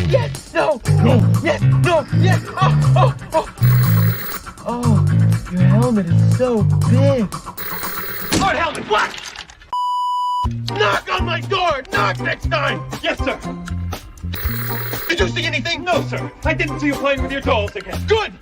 Yes! No! No! Yes! No! Yes! Oh! Oh! Oh! Oh! Your helmet is so big! Hard helmet! What? Knock on my door! Knock next time! Yes, sir! Did you see anything? No, sir. I didn't see you playing with your dolls again. Good!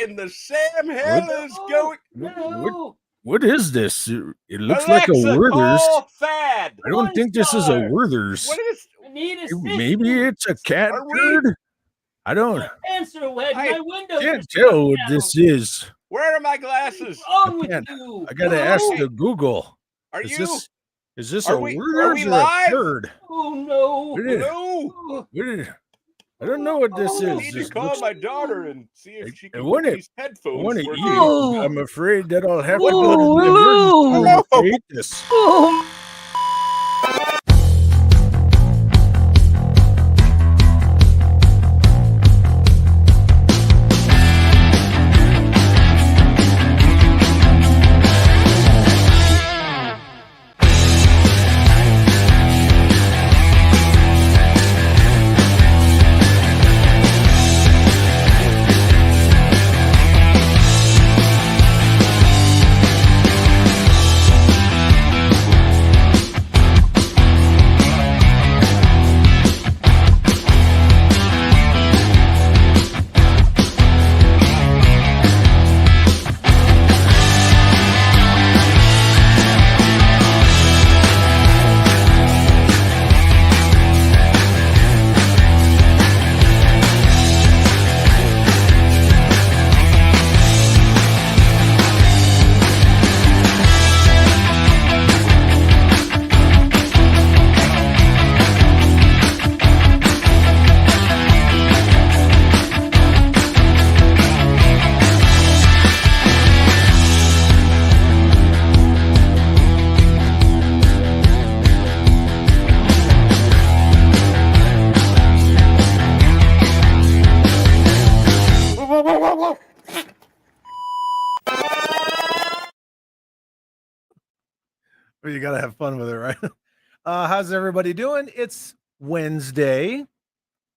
In the Sam hell is going? What is this? It looks Alexa, like a Werther's. call Thad. I don't think this is a Werther's. What is? Maybe it's a cat turd. I don't. Answer, Wed. My window. Can't tell what this is. Where are my glasses? What's wrong with you? I gotta ask the Google. Are is you? Is this Are a we Werther's or live? a turd? Oh no! No. I don't know what this I is. need to This call looks- my daughter and see if she I can want put it. these I headphones. want to where eat they- it. I'm afraid that I'll have to Whoa, go to the hello. emergency room to eat this. Oh. Well, you gotta have fun with it, right? How's everybody doing? It's Wednesday.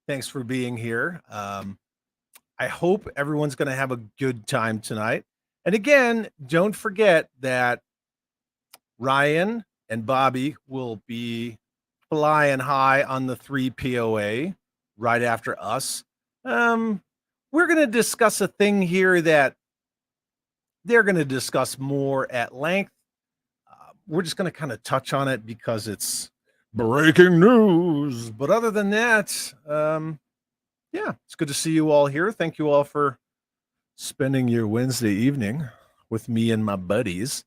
Thanks for being here. I hope everyone's gonna have a good time tonight. And again, don't forget that Ryan and Bobby will be flying high on the 3 POA right after us. We're gonna discuss a thing here that they're gonna discuss more at length. We're just going to kind of touch on it because it's breaking news. But other than that, yeah, it's good to see you all here. Thank you all for spending your Wednesday evening with me and my buddies.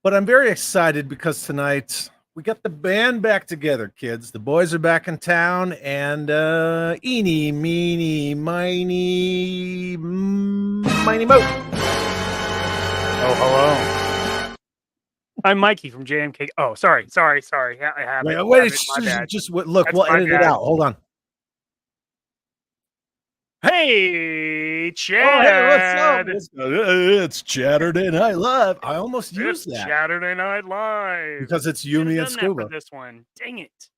But I'm very excited because tonight we got the band back together, kids. The boys are back in town, and eeny, meeny, miny, mo. Oh, hello. I'm Mikey from JMK. Oh, sorry. Yeah, I have it. Wait, My bad. just look. That's We'll my edit it bad. out. Hold on. Hey, Oh, hey, Chad. what's up? It's Saturday Night Live. I almost used It's that Saturday Night Live. because it's Should've Yumi and done that Scuba. for this one. Dang it.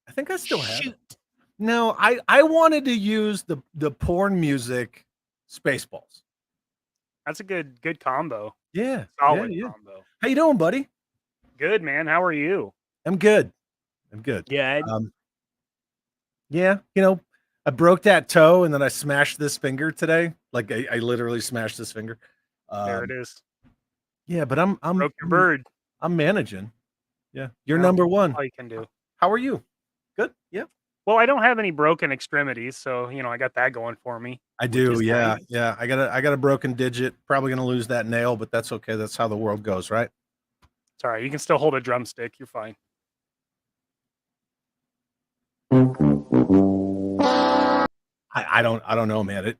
I think I still have it. Shoot. No, I wanted to use the porn music Spaceballs. That's a good combo. Yeah. Solid yeah. combo. How you doing, buddy? Good, man. How are you? I'm good. Good. Yeah, I broke that toe and then I smashed this finger today. Like I literally smashed this finger. There it is. Yeah, but I'm Broke your bird. I'm managing. Yeah. You're Well, number one. All you can do. How are you? Good. Yeah. Well, I don't have any broken extremities, so I got that going for me. I do. is Yeah. nice. Yeah. I got a broken digit. Probably gonna lose that nail, but that's okay. That's how the world goes, right? It's all right. You can still hold a drumstick. You're fine. I don't know, man.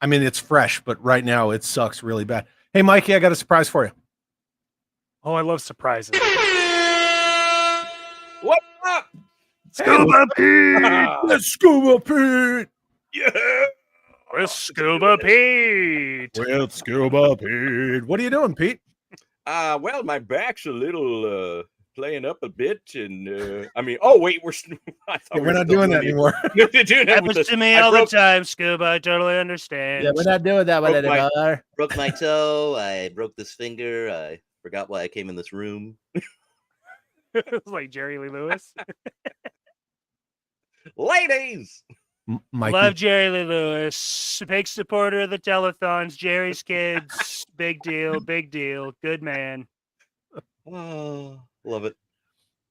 It's fresh, but right now it sucks really bad. Hey, Mikey, I got a surprise for you. Oh, I love surprises. What's up? Scuba Pete! It's Scuba Pete! Yeah. With Scuba Pete. With Scuba Pete. What are you doing, Pete? Well, my back's a little playing up a bit, and I mean, oh wait, I thought We're not doing that anymore. Happens to me all the time, Scuba. I totally understand. Yeah, we're not doing that one anymore. Broke my toe. I broke this finger. I forgot why I came in this room. It's like Jerry Lee Lewis. Ladies. Mikey. Love Jerry Lee Lewis. Big supporter of the telethons. Jerry's kids. Big deal. Big deal. Good man. Oh, love it.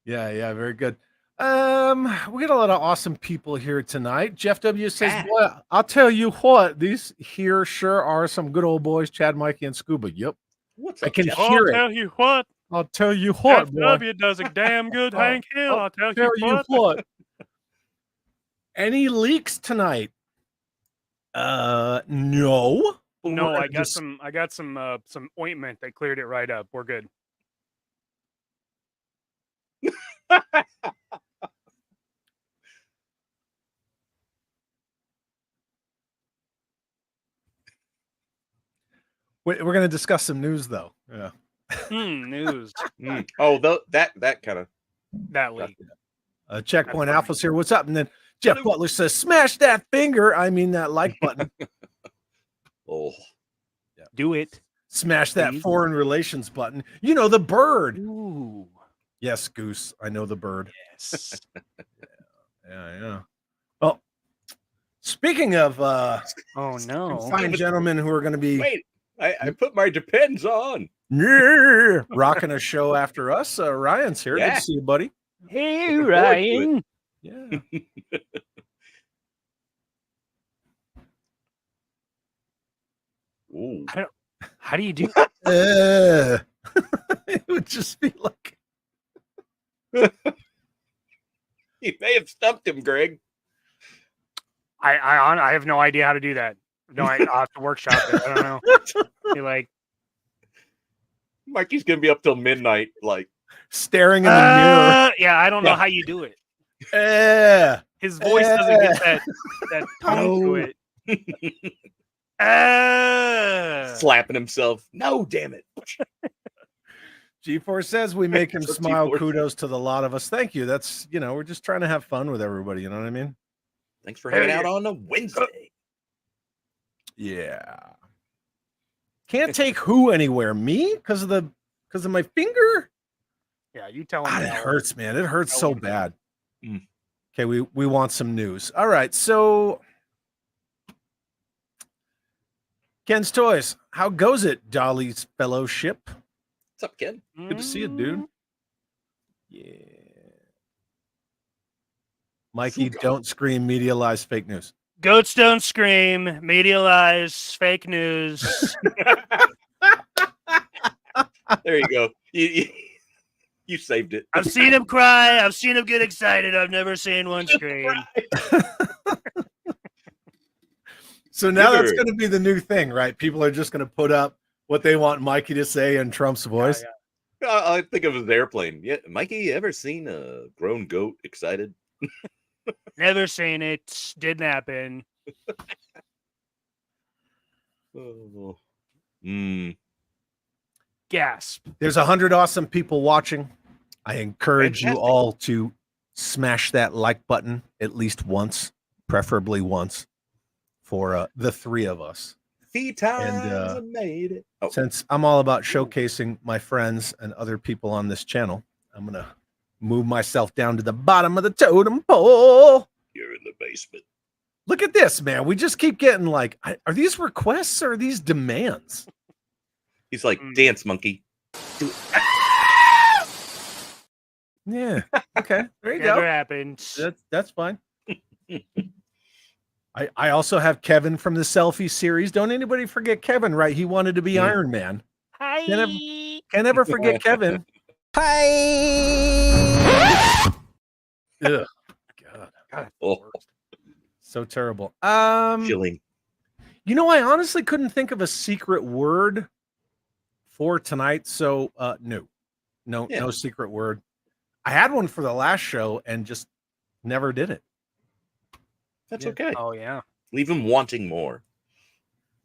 Yeah, very good. We got a lot of awesome people here tonight. Jeff W says, "Boy, I'll tell you what, these here sure are some good old boys, Chad, Mikey, and Scuba." Yep. What's I up, can Jeff? hear it. I'll tell you what. I'll tell you what, boy. FW does a damn good Hank Hill. I'll tell you what. Any leaks tonight? No. No, We're I got just- some ointment that cleared it right up. We're good. We're going to discuss some news, though. Yeah. News. Oh, that kind of. That leak. Checkpoint Alpha's here. What's up? And then Jeff Butler says, "Smash that finger." I mean that like button. Oh, Do it. Smash that Please. foreign relations button. You know the bird. Ooh. Yes, Goose. I know the bird. Yes. Yeah. Well, speaking of Oh no. fine gentlemen who are going to be Wait, I put my Depends on. rocking a show after us, Ryan's here. Good Yeah. to see you, buddy. Hey Looking forward to it. Ryan. Yeah. Ooh. How do you do? It would just be like, You may have stumped him, Greg. I have no idea how to do that. No, I'll have to workshop it. I don't know. You're like, Mikey's gonna be up till midnight. Like, staring in the mirror. yeah, I don't know Yeah. how you do it. Eh. His voice doesn't get that tone to it. slapping himself. No, damn it. G4 says we make him So smile. G4. Kudos to the lot of us. Thank you. That's, we're just trying to have fun with everybody. You know what I mean? thanks for hanging out on a Wednesday. Yeah. Can't take who anywhere. Me? Because of my finger? Yeah, you tell him. God, it that. hurts, man. It hurts so bad. Mm. Okay, we want some news. All right, so Ken's Toys. How goes it, Dolly's Fellowship? What's up, Ken? Good to see you, dude. Yeah. Mikey, don't scream media lies, fake news. Goats don't scream. Media lies. Fake news. There you go. You saved it. I've seen him cry. I've seen him get excited. I've never seen one scream. So now that's Neither. going to be the new thing, right? People are just going to put up what they want Mikey to say in Trump's voice. Yeah. I think of his airplane. Yeah, Mikey, ever seen a grown goat excited? Never seen it. Didn't happen. Oh. Mm. Gasp. There's 100 awesome people watching. I encourage you Fantastic. all to smash that like button at least once, preferably once, for the three of us. Feet times made it. Oh, Since I'm all about showcasing my friends and other people on this channel, I'm going to move myself down to the bottom of the totem pole. you're in the basement. Look at this, man. We just keep getting like, are these requests or are these demands? He's like, Mm. dance monkey. Yeah. Okay. There you Never go. happened. That's fine. I also have Kevin from the selfie series. Don't anybody forget Kevin, right? He wanted to be Yeah. Iron Man. Hi. Can't ever forget Kevin. Ugh. God, Oh, so terrible. chilling. I honestly couldn't think of a secret word for tonight. So no secret word. I had one for the last show and just never did it. That's Yeah. okay. Oh yeah. Leave them wanting more.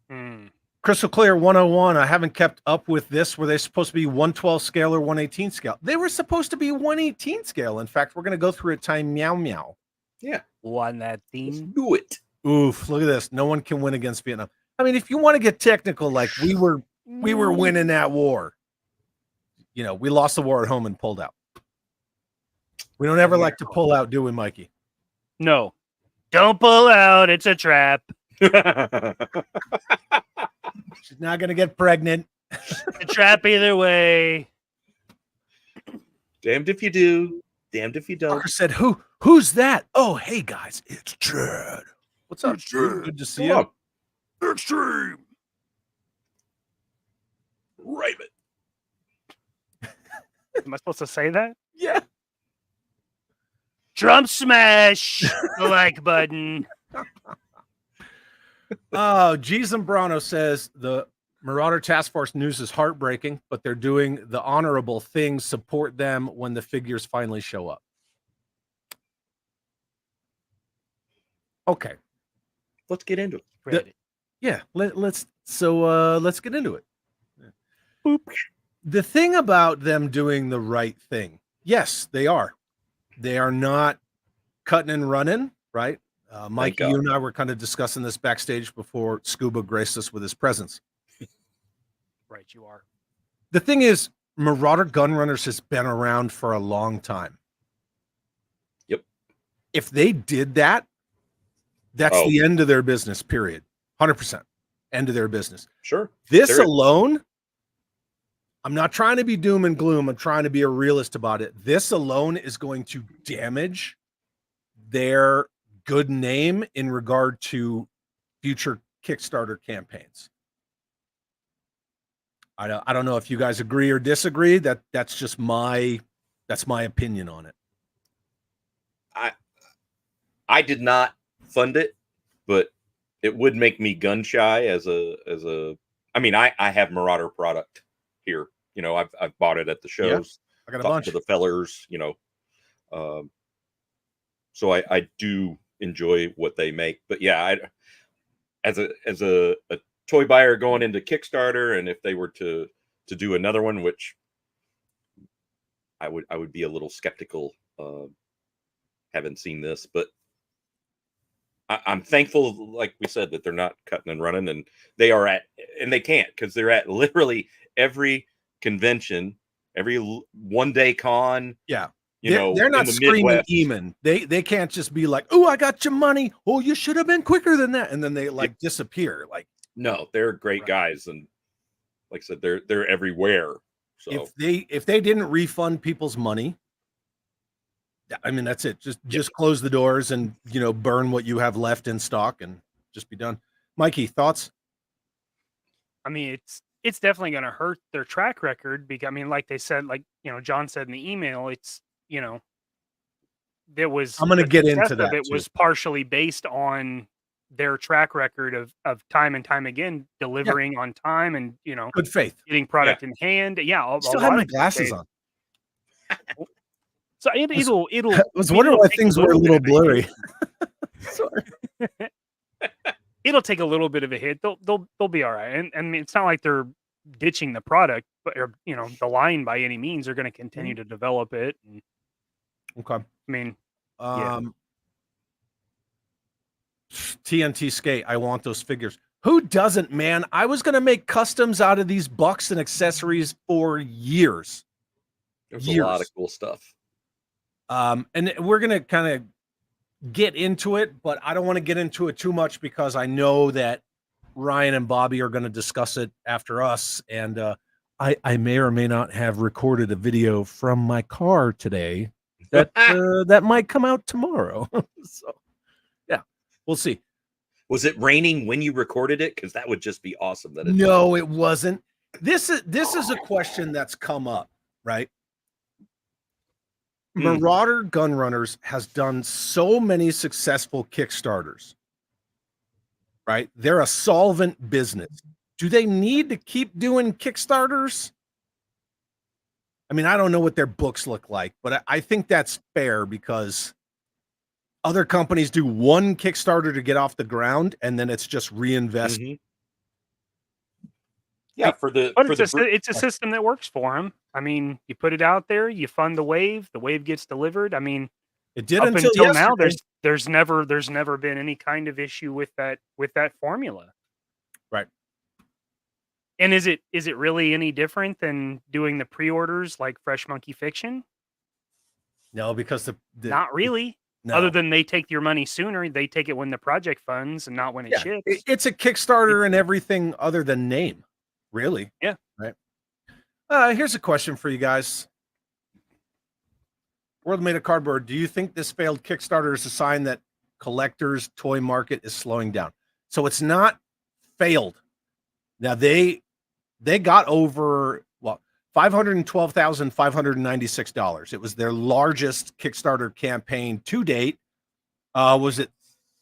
Hmm. Crystal Clear 101. I haven't kept up with this. Were they supposed to be 112 scale or 118 scale? They were supposed to be 118 scale. In fact, we're going to go through it time meow meow. Yeah. One that Let's theme. do it. Oof, look at this. No one can win against Vietnam. I mean, if you want to get technical, like we were winning that war. You know, we lost the war at home and pulled out. We don't ever like to pull out, do we, Mikey? No. Don't pull out. It's a trap. She's not going to get pregnant. A trap either way. Damned if you do, damned if you don't. Parker said, who's that? Oh, hey, guys, it's Chad. What's up, Chad? Good to see you. Extreme. Raven. Am I supposed to say that? Yeah. Trump smash the like button. Oh, G. Zambrano says the Marauder Task Force news is heartbreaking, but they're doing the honorable things. Support them when the figures finally show up. Okay. Let's get into it. Yeah, let's get into it. Boop. The thing about them doing the right thing, yes, they are. They are not cutting and running, right? Mike, you and I were kind of discussing this backstage before SCUBA graced us with his presence. Right, you are. The thing is, Marauder Gunrunners has been around for a long time. Yep. If they did that, that's the end of their business, period. 100%. End of their business. Sure. This alone, I'm not trying to be doom and gloom. I'm trying to be a realist about it. This alone is going to damage their good name in regard to future Kickstarter campaigns. I don't know if you guys agree or disagree. That's just my opinion on it. I did not fund it, but it would make me gun shy as a I mean, I have Marauder product here. You know, I've bought it at the shows. I got a talked bunch to the fellers, you know. So I do enjoy what they make. But yeah, as a toy buyer going into Kickstarter, and if they were to do another one, which I would be a little skeptical, haven't seen this, but I'm thankful, like we said, that they're not cutting and running, and they are and they can't, because they're at literally every convention, every one-day con. Yeah. You know, they're not in the screaming Midwest. Eamon. They can't just be like, "Oh, I got your money. Oh, you should have been quicker than that," and then they like disappear. Like, no, they're great guys, and like I said, they're everywhere. So if they didn't refund people's money, I mean, that's it. Just close the doors and, you know, burn what you have left in stock and just be done. Mikey, thoughts? I mean, it's definitely going to hurt their track record, because I mean, like they said, like, you know, John said in the email, it's, you know, there was, I'm going to get into that. It was partially based on their track record of time and time again delivering on time, and, you know, good faith, getting product in hand. Yeah, still have my glasses on. So it'll. I was wondering why things were a little blurry. Sorry. It'll take a little bit of a hit. They'll be all right. And I mean, it's not like they're ditching the product, but, or, you know, the line by any means. They're going to continue to develop it. And, okay. I mean, TNT Skate, I want those figures. Who doesn't, man? I was going to make customs out of these bucks and accessories for years. There's a lot of cool stuff. And we're going to kind of get into it, but I don't want to get into it too much because I know that Ryan and Bobby are going to discuss it after us. And I may or may not have recorded a video from my car today that that might come out tomorrow. So, yeah, we'll see. Was it raining when you recorded it? Because that would just be awesome. That no, it wasn't. This is a question that's come up, right? Marauder Gunrunners has done so many successful Kickstarters, right? They're a solvent business. Do they need to keep doing Kickstarters? I mean, I don't know what their books look like, but I think that's fair because Other companies do one Kickstarter to get off the ground, and then it's just reinvest. Mhm. Yeah, But it's for the it's a system that works for them. I mean, you put it out there, you fund the wave gets delivered. I mean, It did up until until now, yesterday. there's never been any kind of issue with that formula. Right. And is it really any different than doing the pre-orders like Fresh Monkey Fiction? No, because the Not really. no. Other than they take your money sooner, they take it when the project funds and not when it Yeah, ships. it's a Kickstarter and everything other than name, really. Yeah. Right. Here's a question for you guys. World Made of Cardboard. Do you think this failed Kickstarter is a sign that collectors' toy market is slowing down? So it's not failed. Now they got over $512,596. It was their largest Kickstarter campaign to date. Was it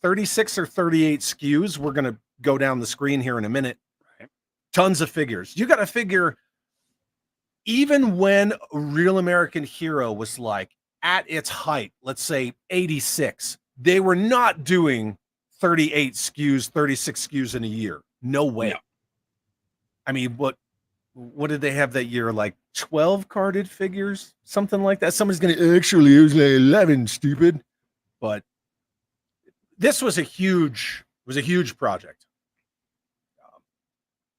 36 or 38 SKUs? We're going to go down the screen here in a minute. Right. Tons of figures. You got to figure, even when Real American Hero was like at its height, let's say 86, they were not doing 38 SKUs, 36 SKUs in a year. No way. No. I mean, what did they have that year? Like 12 carded figures, something like that. Somebody's going to actually, it was like 11, stupid. But this was a huge project.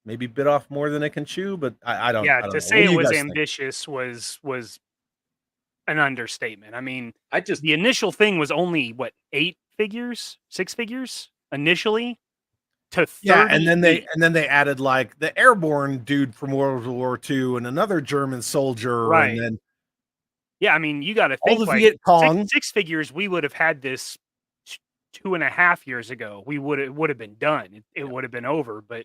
Maybe bit off more than it can chew, but I don't. Yeah, I don't to know. say What do it you was guys think? ambitious was an understatement. I mean, I just the initial thing was only what 6 figures initially to 30. Yeah, and then they added like the airborne dude from World War II and another German soldier, Right. and then Yeah, I mean, you got to all think the like Viet Cong. six figures. We would have had this 2.5 years ago. It would have been done. It would have been over. But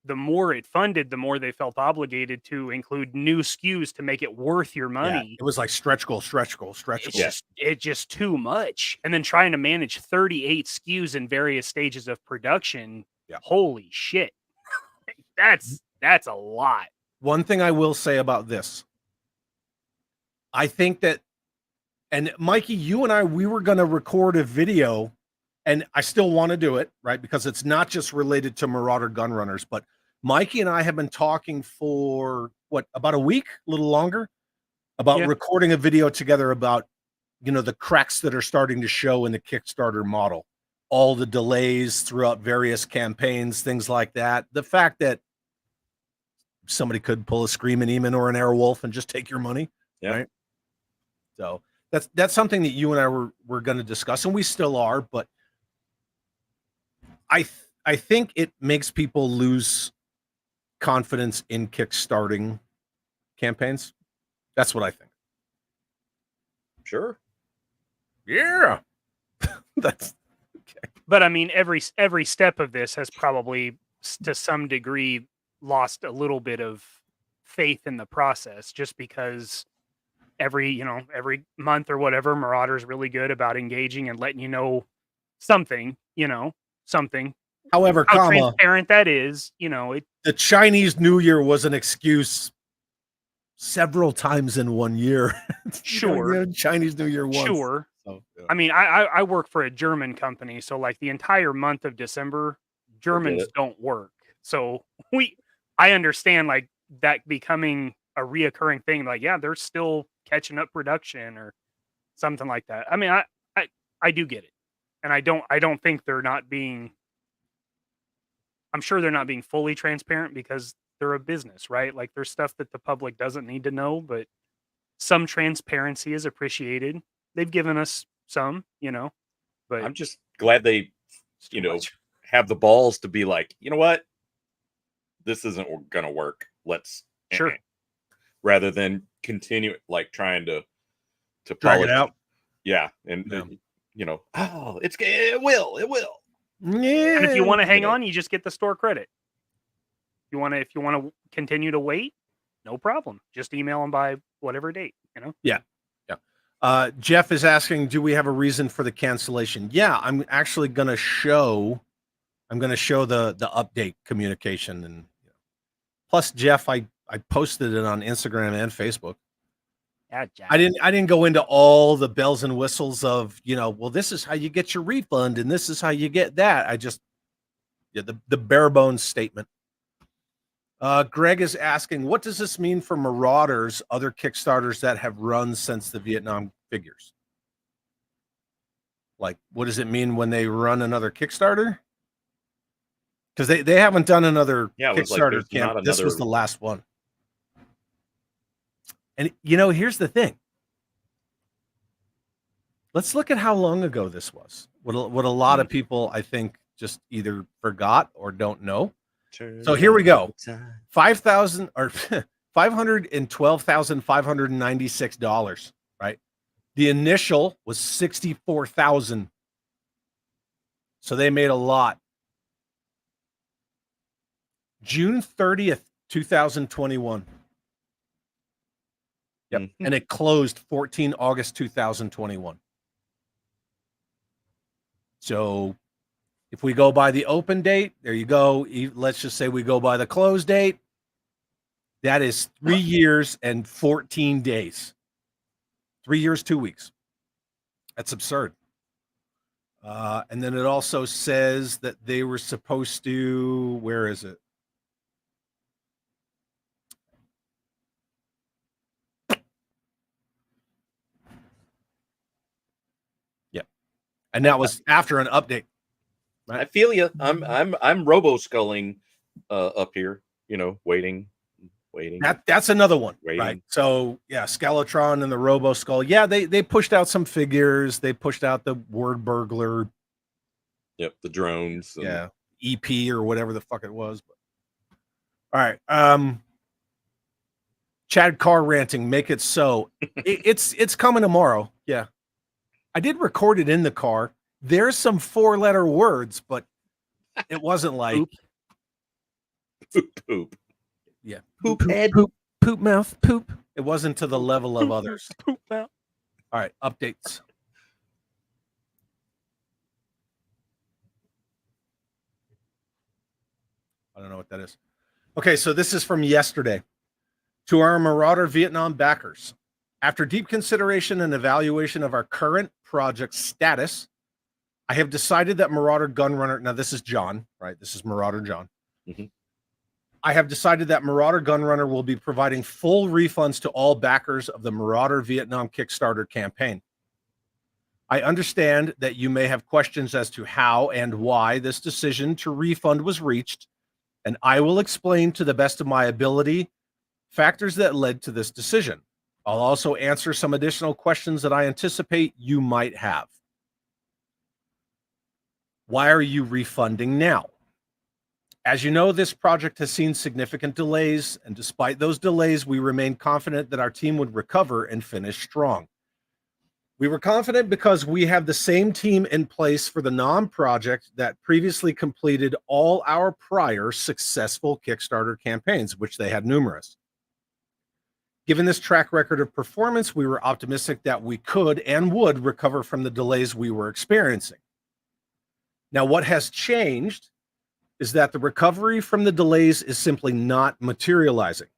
the more it funded, the more they felt obligated to include new SKUs to make it worth your Yeah, money. it was like stretch goal. It's just too much. And then trying to manage 38 SKUs in various stages of production. Yeah. Holy shit. That's a lot. One thing I will say about this, I think that, and Mikey, you and I, we were going to record a video, and I still want to do it, right? Because it's not just related to Marauder gun runners, but Mikey and I have been talking for about a week, a little longer, about recording a video together about, the cracks that are starting to show in the Kickstarter model, all the delays throughout various campaigns, things like that. The fact that somebody could pull a Screaming Eamon or an Airwolf and just take your money. Yeah. Right. So that's something that you and I were going to discuss, and we still are, but I think it makes people lose confidence in kickstarting campaigns. That's what I think. sure. Yeah. That's okay. But I mean, every step of this has probably, to some degree, lost a little bit of faith in the process, just because every month or whatever, Marauder's really good about engaging and letting you know something. However, How transparent that is, the Chinese New Year was an excuse several times in one year. Sure. Chinese New Year once. Sure. So, yeah. I mean, I work for a German company, so like the entire month of December, Germans don't work. So I understand like that becoming a reoccurring thing. Like, yeah, they're still catching up production or something like that. I mean, I do get it, and I don't think they're not being. I'm sure they're not being fully transparent because they're a business, right? Like, there's stuff that the public doesn't need to know, but some transparency is appreciated. They've given us some, but I'm just glad they, too much. have the balls to be like, you know what, this isn't going to work. Let's Sure. rather than continue like trying to Drag it polish out. Yeah, and it will. Yeah. And if you want to hang on, you just get the store credit. If you want to continue to wait, no problem. Just email them by whatever date, Yeah. Jeff is asking, do we have a reason for the cancellation? Yeah, I'm actually going to show the update communication, and plus Jeff, I posted it on Instagram and Facebook. Yeah, Jack. I didn't go into all the bells and whistles of, well, this is how you get your refund and this is how you get that. I just, the bare bones statement. Greg is asking, what does this mean for Marauders, other Kickstarters that have run since the Vietnam figures? Like, what does it mean when they run another Kickstarter? Because they haven't done another Kickstarter camp. This was the last one. And, here's the thing. Let's look at how long ago this was. What a lot of people, I think, just either forgot or don't know. So here we go. $512,596, right? The initial was $64,000. So they made a lot. June 30th, 2021. Yep. Mm-hmm. And it closed 14 August 2021. So if we go by the open date, there you go. Let's just say we go by the close date. That is 3 years and 14 days. 3 years, 2 weeks. That's absurd. And then it also says that they were supposed to, where is it? Yep. And that was after an update. I feel you. I'm robo-sculling up here, waiting. That's another one, Waiting. right? So yeah, Skeletron and the Robo Skull. Yeah, they pushed out some figures. They pushed out the Word Burglar. Yep, the drones. Yeah, EP or whatever the fuck it was. But all right, Chad Carr ranting. Make it so. It's coming tomorrow. Yeah, I did record it in the car. There's some 4-letter words, but it wasn't like poop. Yeah, Poop head. Poop mouth, poop. It wasn't to the level of others. Poop mouth. All right, updates. I don't know what that is. Okay, so this is from yesterday. To our Marauder Vietnam backers, after deep consideration and evaluation of our current project status, I have decided that Marauder Gunrunner, now this is John, right? This is Marauder John. Mm-hmm. I have decided that Marauder Gunrunner will be providing full refunds to all backers of the Marauder Vietnam Kickstarter campaign. I understand that you may have questions as to how and why this decision to refund was reached, and I will explain to the best of my ability factors that led to this decision. I'll also answer some additional questions that I anticipate you might have. Why are you refunding now? As you know, this project has seen significant delays, and despite those delays, we remain confident that our team would recover and finish strong. We were confident because we have the same team in place for the NOM project that previously completed all our prior successful Kickstarter campaigns, which they had numerous. Given this track record of performance, we were optimistic that we could and would recover from the delays we were experiencing. Now, what has changed is that the recovery from the delays is simply not materializing.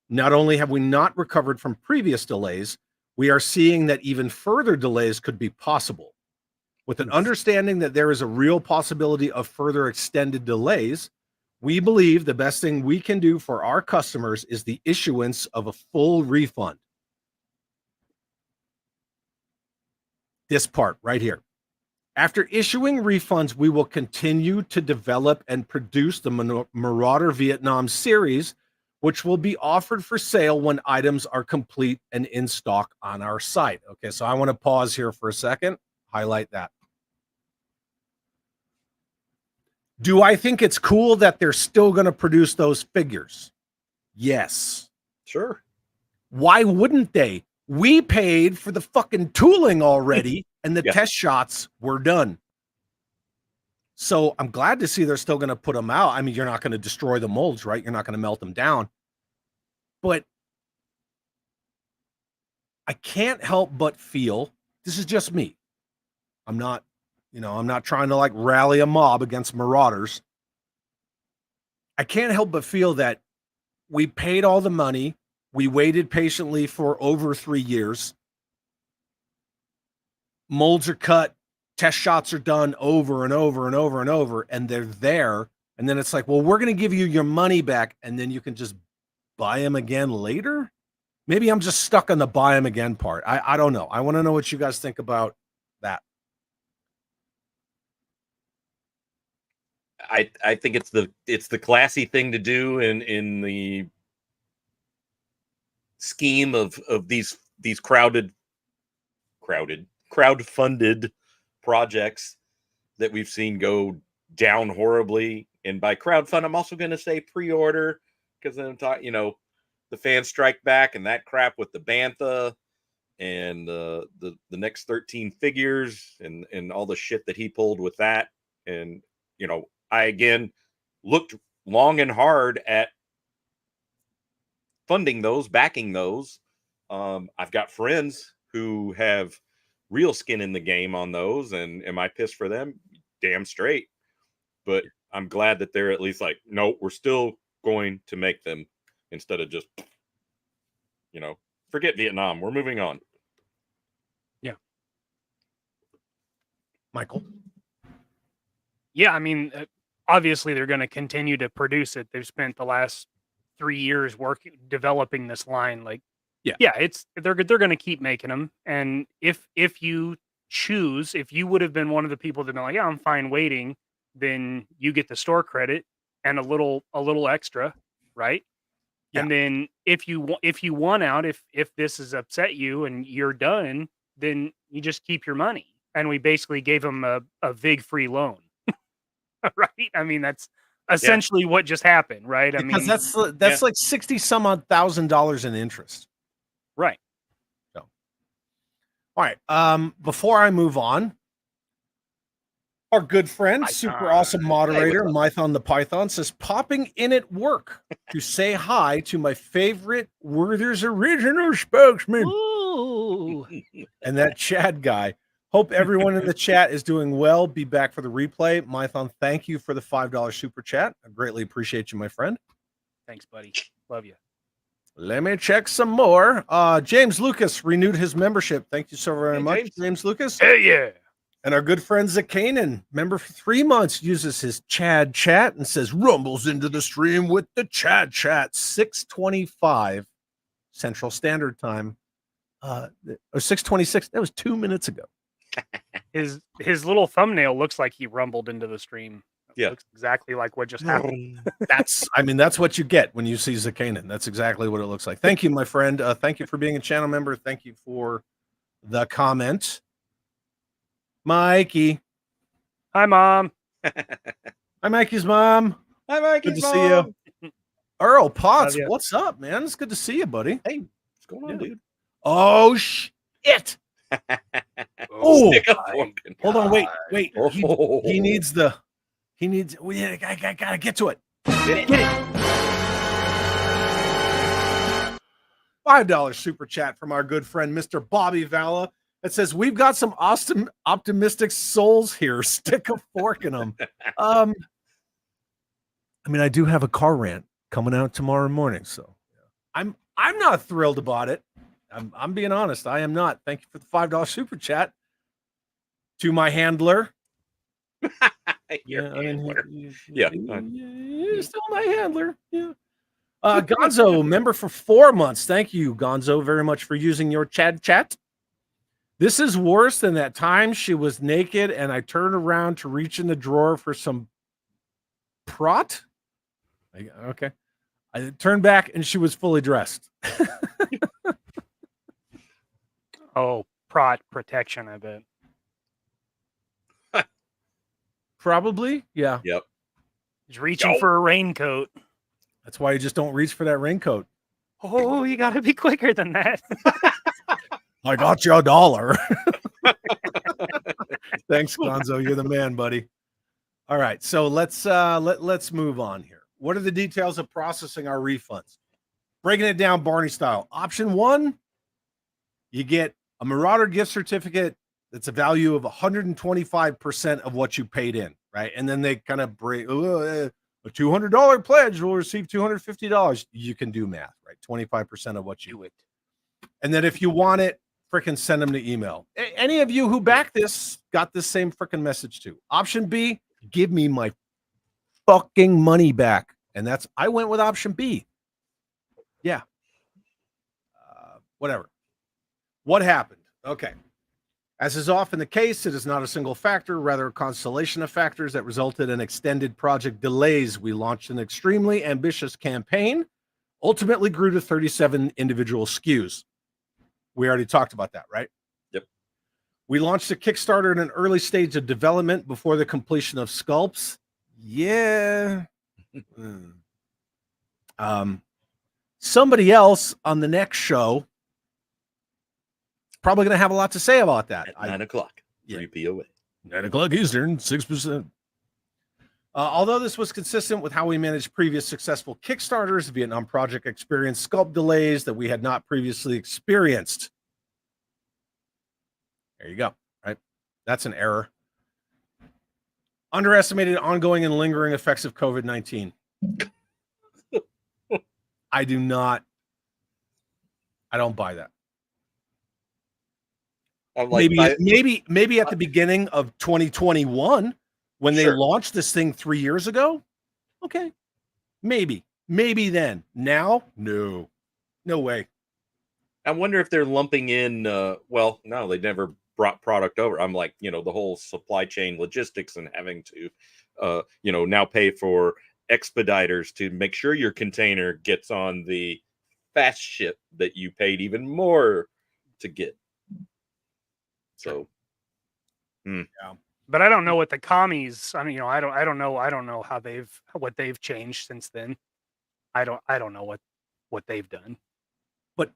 Not only have we not recovered from previous delays, we are seeing that even further delays could be possible. With an understanding that there is a real possibility of further extended delays, we believe the best thing we can do for our customers is the issuance of a full refund. This part right here. After issuing refunds, we will continue to develop and produce the Marauder Vietnam series, which will be offered for sale when items are complete and in stock on our site. Okay, so I want to pause here for a second, highlight that. Do I think it's cool that they're still going to produce those figures? Yes. Sure. Why wouldn't they? We paid for the fucking tooling already, and the test shots were done. So I'm glad to see they're still going to put them out. I mean, you're not going to destroy the molds, right? You're not going to melt them down. But I can't help but feel, this is just me. I'm not trying to like rally a mob against Marauders. I can't help but feel that we paid all the money. We waited patiently for over 3 years. Molds are cut, test shots are done over and over and over and over, and they're there. And then it's like, well, we're going to give you your money back, and then you can just buy them again later. Maybe I'm just stuck on the buy them again part. I don't know. I want to know what you guys think about that. I think it's the classy thing to do in the scheme of these crowd-funded projects that we've seen go down horribly. And by crowdfund, I'm also going to say pre-order, because I'm talking, the Fan Strike Back and that crap with the Bantha and the next 13 figures and all the shit that he pulled with that. And I again looked long and hard at funding those, backing those. I've got friends who have real skin in the game on those, and am I pissed for them? Damn straight. But I'm glad that they're at least like, no, we're still going to make them, instead of just, forget Vietnam. We're moving on. Yeah. Michael? Yeah, I mean, obviously they're going to continue to produce it. They've spent the last 3 years developing this line. Like, yeah, they're going to keep making them. And if you choose, if you would have been one of the people that been like, yeah, I'm fine waiting, then you get the store credit and a little extra, right? Yeah. And then if you want out, if this has upset you and you're done, then you just keep your money. And we basically gave them a VIG free loan. Right? I mean, that's essentially what just happened, right? Because that's like 60 some odd $1,000 in interest. Right. So, all right. Before I move on, our good friend, super awesome moderator, Mython the Python, says, popping in at work to say hi to my favorite Werther's original spokesman. Ooh. And that Chad guy. Hope everyone in the chat is doing well. Be back for the replay. Mython, thank you for the $5 super chat. I greatly appreciate you, my friend. Thanks, buddy. Love you. Let me check some more. James Lucas renewed his membership. Thank you so very much, James Lucas. Hey, yeah. And our good friend Zakanan, member for 3 months, uses his Chad chat and says, rumbles into the stream with the Chad chat, 6:25 Central Standard Time. Or 6:26. That was 2 minutes ago. His little thumbnail looks like he rumbled into the stream. Yeah. Looks exactly like what just happened. That's what you get when you see Zakanan. That's exactly what it looks like. Thank you, my friend. Thank you for being a channel member. Thank you for the comment. Mikey. Hi, Mom. Hi, Mikey's mom. Hi, Mikey. Good to see you. Earl Potts, Love you. what's up, man? It's good to see you, buddy. Hey, what's going on, dude? Oh, shit. Oh, Stick a fork in- hold on. Wait. Oh. He needs, I gotta get to it. Get it. $5 super chat from our good friend, Mr. Bobby Valla. It says, we've got some awesome, optimistic souls here. Stick a fork in them. I mean, I do have a car rant coming out tomorrow morning, so I'm not thrilled about it. I'm being honest. I am not. Thank you for the $5 super chat. To my handler. Your handler. You're still my handler. Yeah. Gonzo, member for 4 months. Thank you, Gonzo, very much for using your Chad chat. This is worse than that time she was naked and I turned around to reach in the drawer for some prot. Okay. I turned back and she was fully dressed. Oh, prot protection, I bet. Probably. Yeah. Yep. He's reaching for a raincoat. That's why you just don't reach for that raincoat. Oh, you got to be quicker than that. I got you $1. Thanks, Gonzo. You're the man, buddy. All right, so let's move on here. What are the details of processing our refunds? Breaking it down Barney style. Option 1, you get a Marauder gift certificate that's a value of 125% of what you paid in, right? And then they kind of break a $200 pledge will receive $250. You can do math, right? right? 25% of what you Do it. And then if you want it, freaking send them the email. Any of you who back this got this same freaking message too. Option B, give me my fucking money back. And I went with option B. Yeah. Whatever. What happened? Okay. As is often the case, it is not a single factor, rather a constellation of factors that resulted in extended project delays. We launched an extremely ambitious campaign, ultimately grew to 37 individual SKUs. We already talked about that, right? Yep. We launched a Kickstarter in an early stage of development before the completion of sculpts. Yeah. Somebody else on the next show probably going to have a lot to say about that. At 9 o'clock, Yeah. 3 POA. 9 o'clock Eastern, 6%. Although this was consistent with how we managed previous successful Kickstarters, the Vietnam project experienced sculpt delays that we had not previously experienced. There you go. Right. That's an error. Underestimated ongoing and lingering effects of COVID-19. I don't buy that. I'm like, Maybe at the beginning of 2021 when they Sure. launched this thing 3 years ago. Okay. Maybe then. Now, no way. I wonder if they're lumping in, well, no, they never brought product over. I'm like, the whole supply chain logistics and having to, now pay for expediters to make sure your container gets on the fast ship that you paid even more to get. So, But I don't know what the commies. I mean, I don't know what they've changed since then. I don't know what they've done. But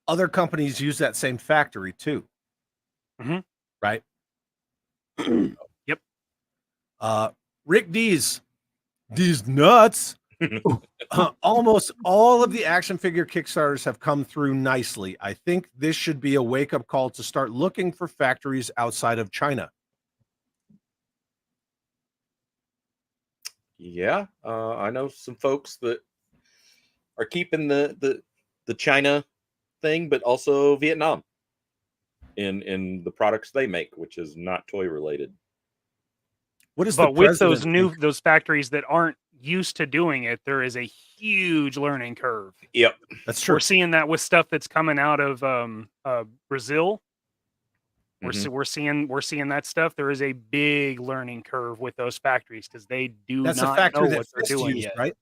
other companies use that same factory too. Mhm. Right? Yep. Rick D's nuts. Almost all of the action figure Kickstarters have come through nicely. I think this should be a wake-up call to start looking for factories outside of China. yeah, I know some folks that are keeping the China thing, but also Vietnam in the products they make, which is not toy related. What is But the with president those factories that aren't used to doing it, there is a huge learning curve. Yep. That's true. We're seeing that with stuff that's coming out of Brazil. Mhm. We're seeing that stuff. There is a big learning curve with those factories because they do That's a not factory know that what they're Fist doing used, yet. right?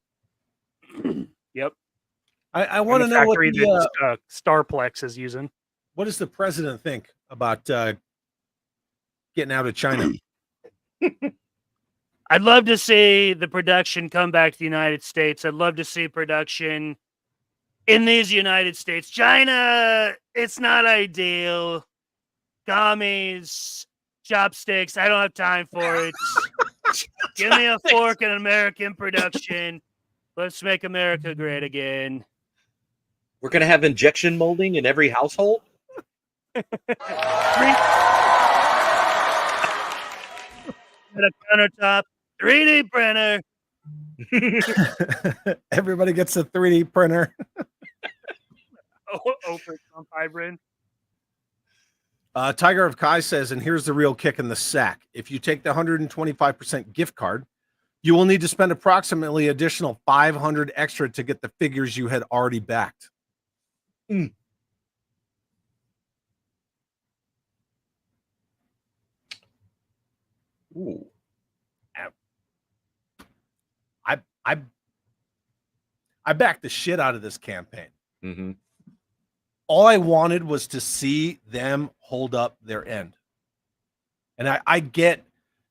Yep. I And want the to know what factory the, that Starplex is using. what does the president think about getting out of China? I'd love to see the production come back to the United States. I'd love to see production in these United States. China, it's not ideal. Gummies, chopsticks, I don't have time for it. Give me a fork in American production. Let's make America great again. We're gonna have injection molding in every household. At a countertop, 3D printer. Everybody gets a 3D printer. Open Trump hybrid. Tiger of Kai says, and here's the real kick in the sack. If you take the 125% gift card, you will need to spend approximately additional 500 extra to get the figures you had already backed. Ooh. I backed the shit out of this campaign. Mm-hmm. All I wanted was to see them hold up their end. And I get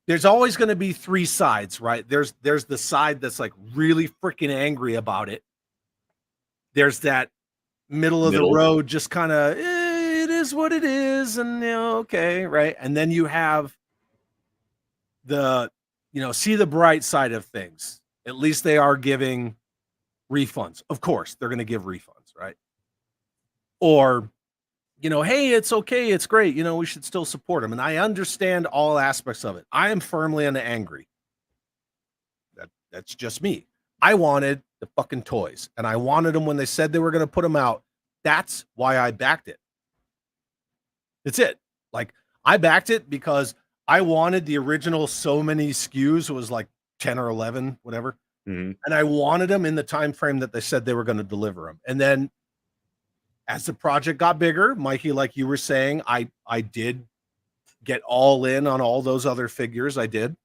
there's always going to be three sides, right? There's the side that's like really freaking angry about it. There's that middle of the road, just kind of it is what it is, and okay, right? And then you have the see the bright side of things. At least they are giving refunds. Of course, they're going to give refunds, right? Or hey, it's okay, it's great, we should still support them. And I understand all aspects of it. I am firmly on the angry. That's just me. I wanted the fucking toys, and I wanted them when they said they were going to put them out. That's why I backed it. That's it. Like, I backed it because I wanted the original so many SKUs. It was like 10 or 11, whatever. Mhm. And I wanted them in the time frame that they said they were going to deliver them. And then as the project got bigger, Mikey, like you were saying, I did get all in on all those other figures. I did.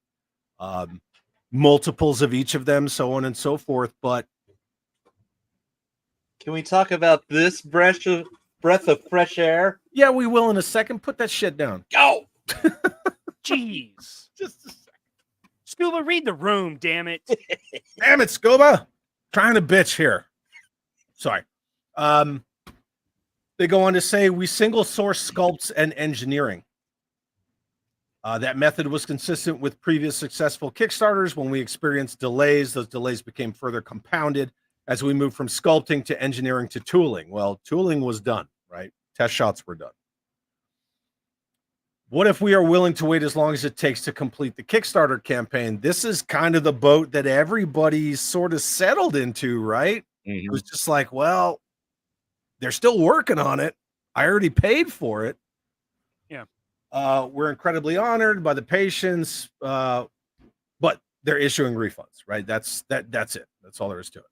Multiples of each of them, so on and so forth. But Can we talk about this breath of fresh air? yeah, we will in a second. Put that shit down. Go. Jeez. Just a second. Scuba, read the room, damn it. Damn it, Scuba. Trying to bitch here. Sorry. They go on to say we single source sculpts and engineering. That method was consistent with previous successful Kickstarters. When we experienced delays, those delays became further compounded as we moved from sculpting to engineering to tooling. Well, tooling was done, right? Test shots were done. What if we are willing to wait as long as it takes to complete the Kickstarter campaign? This is kind of the boat that everybody sort of settled into, right? It was just like, well, they're still working on it. I already paid for it. Yeah. We're incredibly honored by the patience, but they're issuing refunds, right? That's it. That's all there is to it.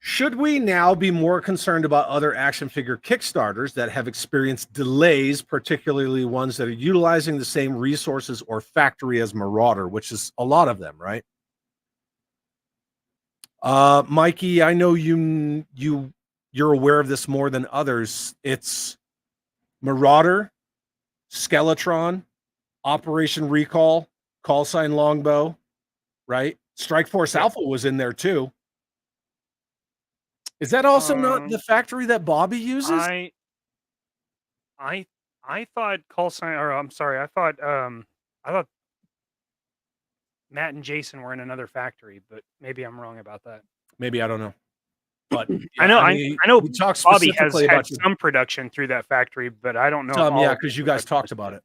Should we now be more concerned about other action figure Kickstarters that have experienced delays, particularly ones that are utilizing the same resources or factory as Marauder, which is a lot of them, right? Mikey, I know you're aware of this more than others. It's Marauder, Skeletron, Operation Recall, Call Sign Longbow, right? Strike Force Alpha was in there too. Is that also not the factory that Bobby uses? I thought call sign, or I'm sorry, I thought Matt and Jason were in another factory, but maybe I'm wrong about that. Maybe, I don't know. But I know mean, I know we talked Bobby has specifically had about some production through that factory, but I don't know. yeah, because you guys talked about it.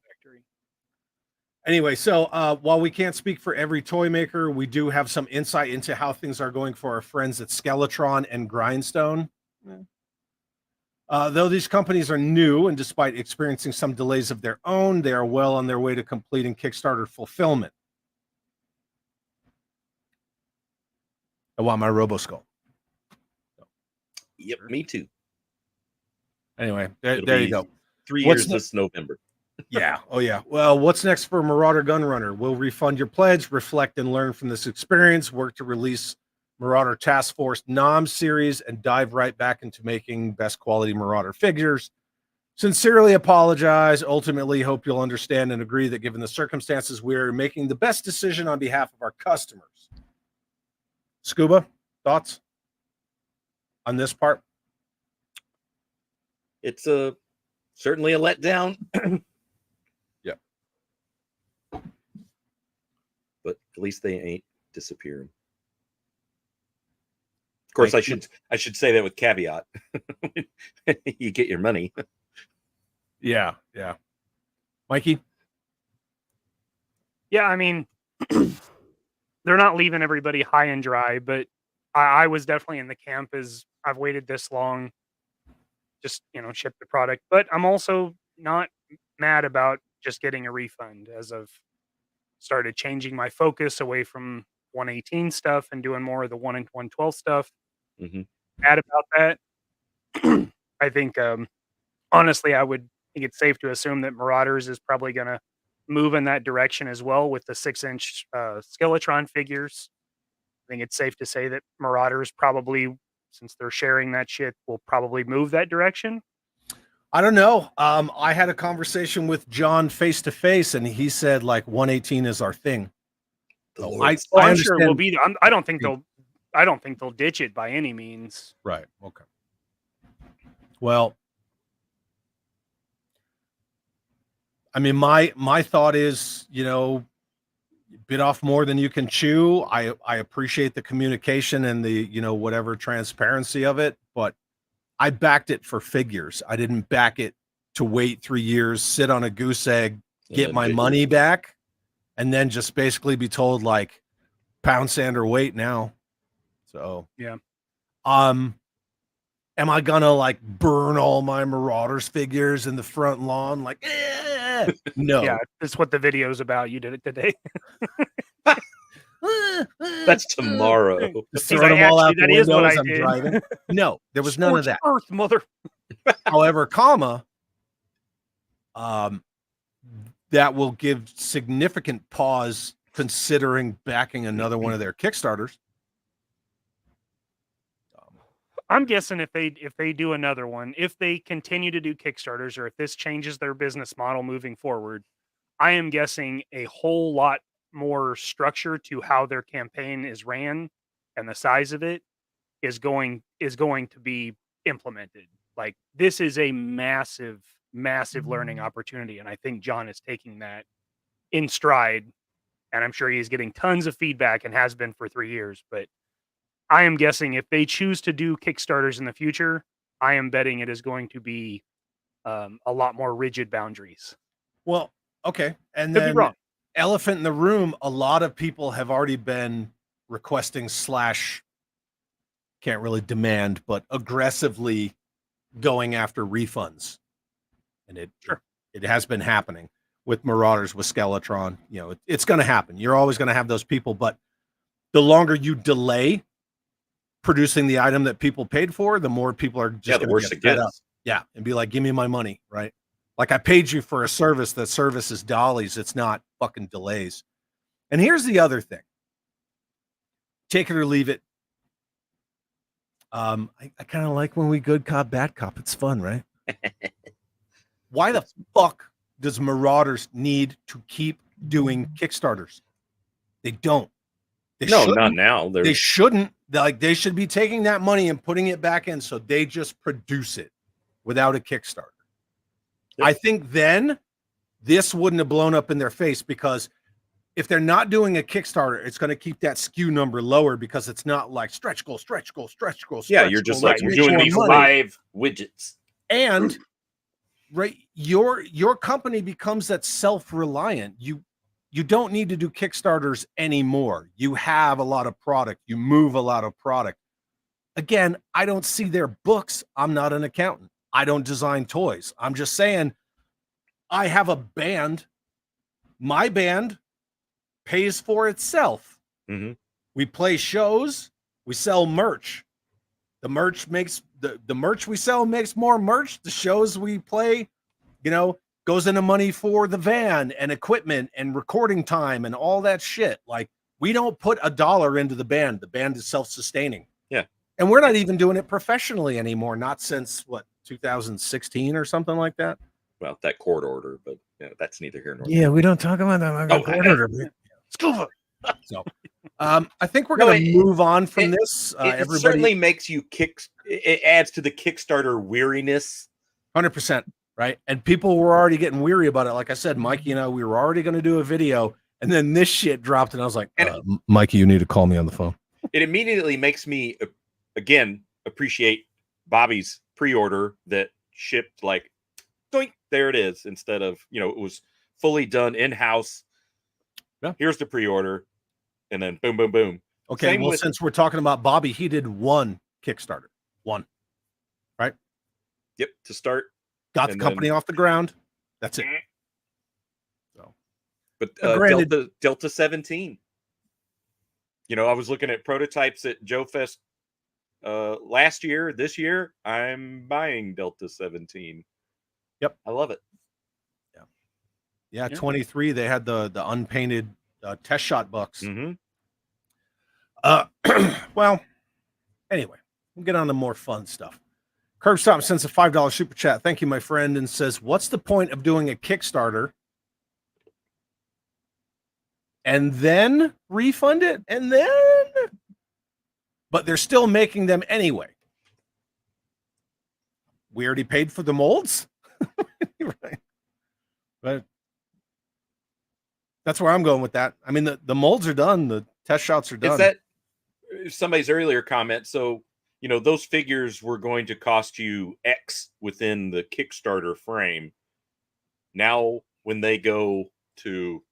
Anyway, so while we can't speak for every toy maker, we do have some insight into how things are going for our friends at Skeletron and Grindstone. Though these companies are new and despite experiencing some delays of their own, they are well on their way to completing Kickstarter fulfillment. I want my Roboskull. Yep, me too. Anyway, It'll there be you go. 3 What's years this November. Yeah. Oh, yeah. Well, what's next for Marauder Gunrunner? We'll refund your pledge, reflect and learn from this experience, work to release Marauder Task Force NOM series, and dive right back into making best quality Marauder figures. Sincerely apologize. Ultimately, hope you'll understand and agree that given the circumstances, we're making the best decision on behalf of our customers. Scuba, thoughts on this part? It's certainly a letdown. Yeah. But at least they ain't disappearing. Of course, I should say that with caveat. You get your money. Yeah, yeah. Mikey? Yeah, I mean, they're not leaving everybody high and dry, but I was definitely in the camp as I've waited this long, just, ship the product. But I'm also not mad about just getting a refund, as I've started changing my focus away from 118 stuff and doing more of the 1 and 112 stuff. Mad about that. I think, honestly, I would think it's safe to assume that Marauders is probably going to move in that direction as well with the 6-inch Skeletron figures. I think it's safe to say that Marauders probably, since they're sharing that shit, will probably move that direction. I don't know. I had a conversation with John face to face, and he said like 118 is our thing. So I'm sure it will be. I don't think they'll ditch it by any means. Right. Okay. Well, I mean, my thought is, bit off more than you can chew. I appreciate the communication and the, whatever transparency of it, but I backed it for figures. I didn't back it to wait 3 years, sit on a goose egg, get my money back, and then just basically be told like, pound sander weight now. So Yeah. Am I gonna like burn all my Marauders figures in the front lawn? Like, no. Yeah, that's what the video's about. You did it today. That's tomorrow. Just He's throwing like, them all out "Actually, the that is what window I as I'm did." driving. No, there was none of Scorched that. Earth, mother. However, comma, that will give significant pause considering backing another one of their Kickstarters. I'm guessing if they do another one, if they continue to do Kickstarters, or if this changes their business model moving forward, I am guessing a whole lot more structure to how their campaign is ran and the size of it is going to be implemented. Like, this is a massive learning opportunity, and I think John is taking that in stride, and I'm sure he's getting tons of feedback and has been for 3 years. But I am guessing if they choose to do Kickstarters in the future, I am betting it is going to be a lot more rigid boundaries. Well, okay. And Could be then wrong. elephant in the room, a lot of people have already been requesting / can't really demand, but aggressively going after refunds. And it has been happening with Marauders, with Skeletron. You know, it's going to happen. You're always going to have those people, but the longer you delay producing the item that people paid for, the more people are just the worse it fed up. gets. Yeah, and be like, give me my money, right? Like, I paid you for a service. That service is dollies. It's not fucking delays. And here's the other thing. Take it or leave it. I kind of like when we good cop, bad cop. It's fun, right? Why the fuck does Marauders need to keep doing Kickstarters? They don't. No, not now. They shouldn't. Like, they should be taking that money and putting it back in, so they just produce it without a Kickstarter. Yep. I think then this wouldn't have blown up in their face, because if they're not doing a Kickstarter, it's going to keep that SKU number lower, because it's not like stretch goal. Yeah, you're just like, we're doing these money. 5 widgets. And right, your company becomes that self-reliant. You don't need to do Kickstarters anymore. You have a lot of product. You move a lot of product. Again, I don't see their books. I'm not an accountant. I don't design toys. I'm just saying, I have a band. My band pays for itself. Mm-hmm. We play shows. We sell merch. The merch makes the merch we sell makes more merch. The shows we play, goes into money for the van and equipment and recording time and all that shit. Like, we don't put $1 into the band. The band is self-sustaining. Yeah. And we're not even doing it professionally anymore. Not since 2016 or something like that. Well, that court order, but that's neither here nor there. Yeah, we don't talk about that. Court order. SCUBA. So, I think we're going to move on from this. It certainly makes you it adds to the Kickstarter weariness. 100%. Right. And people were already getting weary about it. Like I said, Mikey and I, we were already going to do a video, and then this shit dropped, and I was like, Mikey, you need to call me on the phone. It immediately makes me, again, appreciate Bobby's pre-order that shipped like, doink, there it is, instead of, it was fully done in-house. Yeah. Here's the pre-order, and then boom, boom, boom. Okay, since we're talking about Bobby, he did one Kickstarter. One. Right? Yep, to start. Got the company off the ground. That's it. So, but Delta 17. I was looking at prototypes at Joe Fest last year. This year, I'm buying Delta 17. Yep, I love it. Yeah. 23. They had the unpainted test shot bucks. Mm-hmm. Well, anyway, we'll get on to more fun stuff. Curb Stop sends a $5 super chat. Thank you, my friend, and says, what's the point of doing a Kickstarter and then refund it? But they're still making them anyway. We already paid for the molds. Right. But that's where I'm going with that. I mean, the molds are done. The test shots are done. Is that somebody's earlier comment? So, those figures were going to cost you X within the Kickstarter frame. Now, when they go to,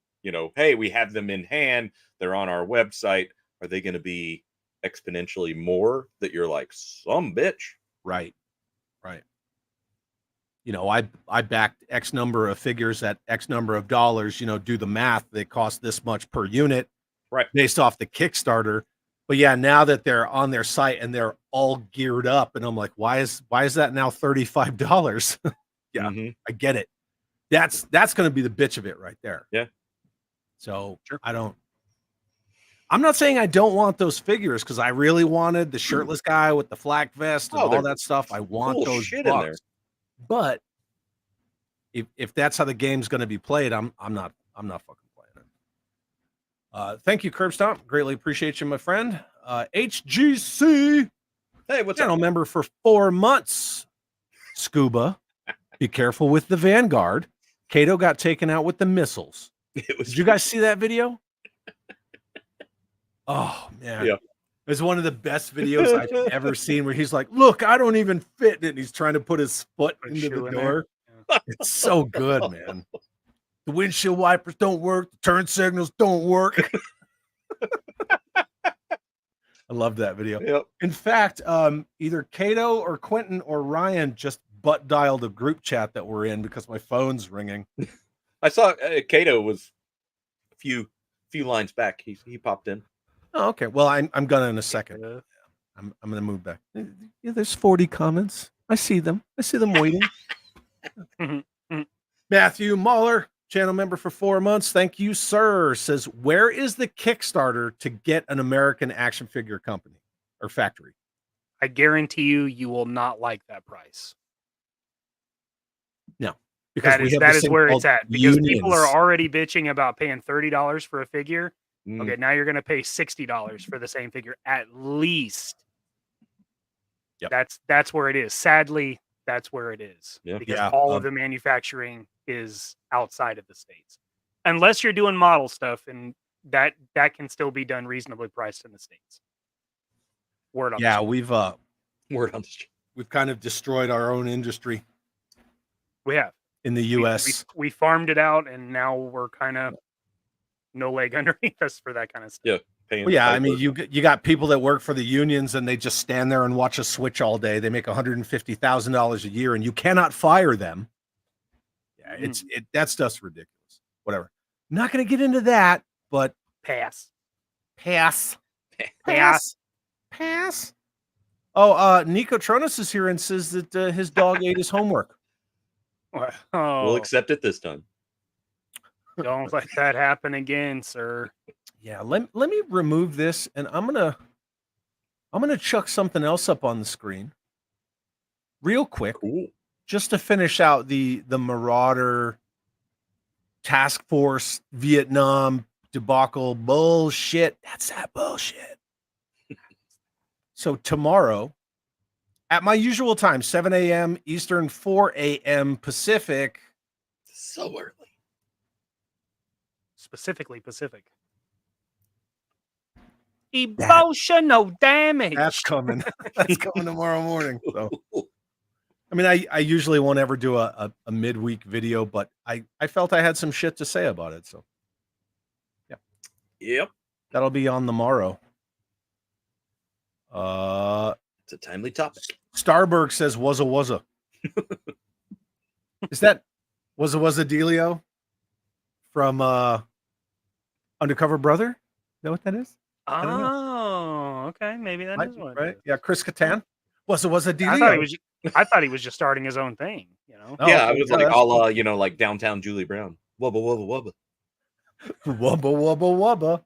hey, we have them in hand, they're on our website, are they going to be exponentially more that you're like, some bitch? Right. You know, I backed X number of figures at X number of dollars, you know, do the math. They cost this much per unit, Right. based off the Kickstarter. But yeah, now that they're on their site and they're all geared up, and I'm like, why is that now $35? Yeah, Mhm. I get it. That's going to be the bitch of it right there. Yeah. So Sure. I'm not saying I don't want those figures, because I really wanted the shirtless guy with the flak vest and Oh, all they're that stuff. I want cool those shit in there. bucks. But if that's how the game's going to be played, I'm not fucking playing it. Thank you, Curb Stomp. Greatly appreciate you, my friend. HGC, Hey, what's channel up? member for 4 months. Scuba, be careful with the Vanguard. Kato got taken out with the missiles. Did you guys see that video? Oh man, Yeah. it's one of the best videos I've ever seen, where he's like, "Look, I don't even fit in it." And he's trying to put his foot Put into shoe the in door. there. It's so good, man. The windshield wipers don't work. The turn signals don't work. I love that video. Yep. In fact, either Kato or Quentin or Ryan just butt dialed a group chat that we're in, because my phone's ringing. I saw Kato was a few lines back. He popped in. Oh, okay. Well, I'm gonna in a second. I'm gonna move back. Yeah, there's 40 comments. I see them. Waiting. Matthew Mahler, channel member for 4 months. Thank you, sir. Says, where is the Kickstarter to get an American action figure company or factory? I guarantee you will not like that price. No, because That we is have that this is thing where called it's at, because people are unions. already bitching about paying $30 for a figure. Mm. Okay, now you're going to pay $60 for the same figure at least. Yep. That's where it is. Sadly, that's where it is. Yeah. Because Yeah, all of the manufacturing is outside of the States. Unless you're doing model stuff, and that can still be done reasonably priced in the States. Word on the Yeah, street. Word on the street. we've kind of destroyed our own industry We have. in the US. We farmed it out, and now we're kind of no leg underneath us for that kind of stuff. Yeah. Paying Well, yeah, the I mean, piper. you got people that work for the unions, and they just stand there and watch a switch all day. They make $150,000 a year, and you cannot fire them. Yeah, that stuff's ridiculous. Whatever. I'm not going to get into that, but Pass. Oh, Nico Tronos is here and says that his dog ate his homework. Oh, We'll accept it this time. don't let that happen again, sir. Yeah, let me remove this, and I'm gonna chuck something else up on the screen real quick, Cool. just to finish out the Marauder Task Force Vietnam debacle bullshit. That's that bullshit. So tomorrow, at my usual time, 7 a.m. Eastern, 4 a.m. Pacific. So early. Specifically Pacific. Emotional damage. That's coming. That's coming tomorrow morning. So, I mean, I usually won't ever do a midweek video, but I felt I had some shit to say about it. So, yeah. Yep. That'll be on the morrow. It's a timely topic. Starberg says wuzza. Is that wuzza Delio from Undercover Brother? Is that what that is? don't know. Oh, okay. Maybe that Might is be, what it right? is. Yeah, Chris Catan. Wuzza Delio. I thought he was just starting his own thing, you know. Oh, Yeah, okay. I was Yeah, like, that's all like downtown Julie Brown. Wubba wubba wubba. Wubba.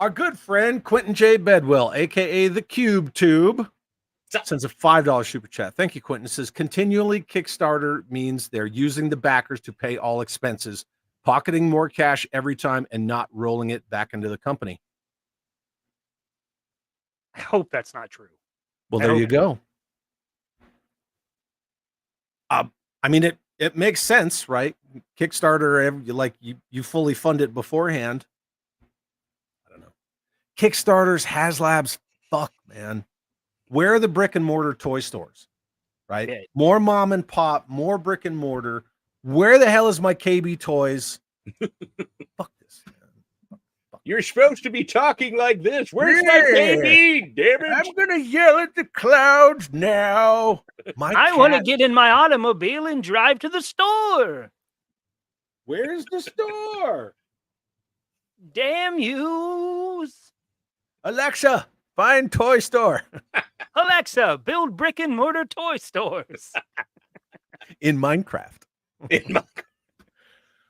Our good friend Quentin J. Bedwell, aka the Cube Tube, sends a $5 super chat. Thank you, Quentin. It says continually Kickstarter means they're using the backers to pay all expenses, pocketing more cash every time and not rolling it back into the company. I hope that's not true. Well, there you go. I mean, it makes sense, right? Kickstarter, you fully fund it beforehand. I don't know. Kickstarters, HasLabs, fuck, man. Where are the brick and mortar toy stores? Right? Yeah. More mom and pop, more brick and mortar. Where the hell is my KB Toys? Fuck this, man. Fuck You're supposed to be talking like this. Where's my Yeah. baby? Damn it. I'm gonna yell at the clouds now. My I want to cat- get in my automobile and drive to the store. Where's the store? Damn yous. Alexa, find toy store Alexa, build brick and mortar toy stores. in Minecraft. In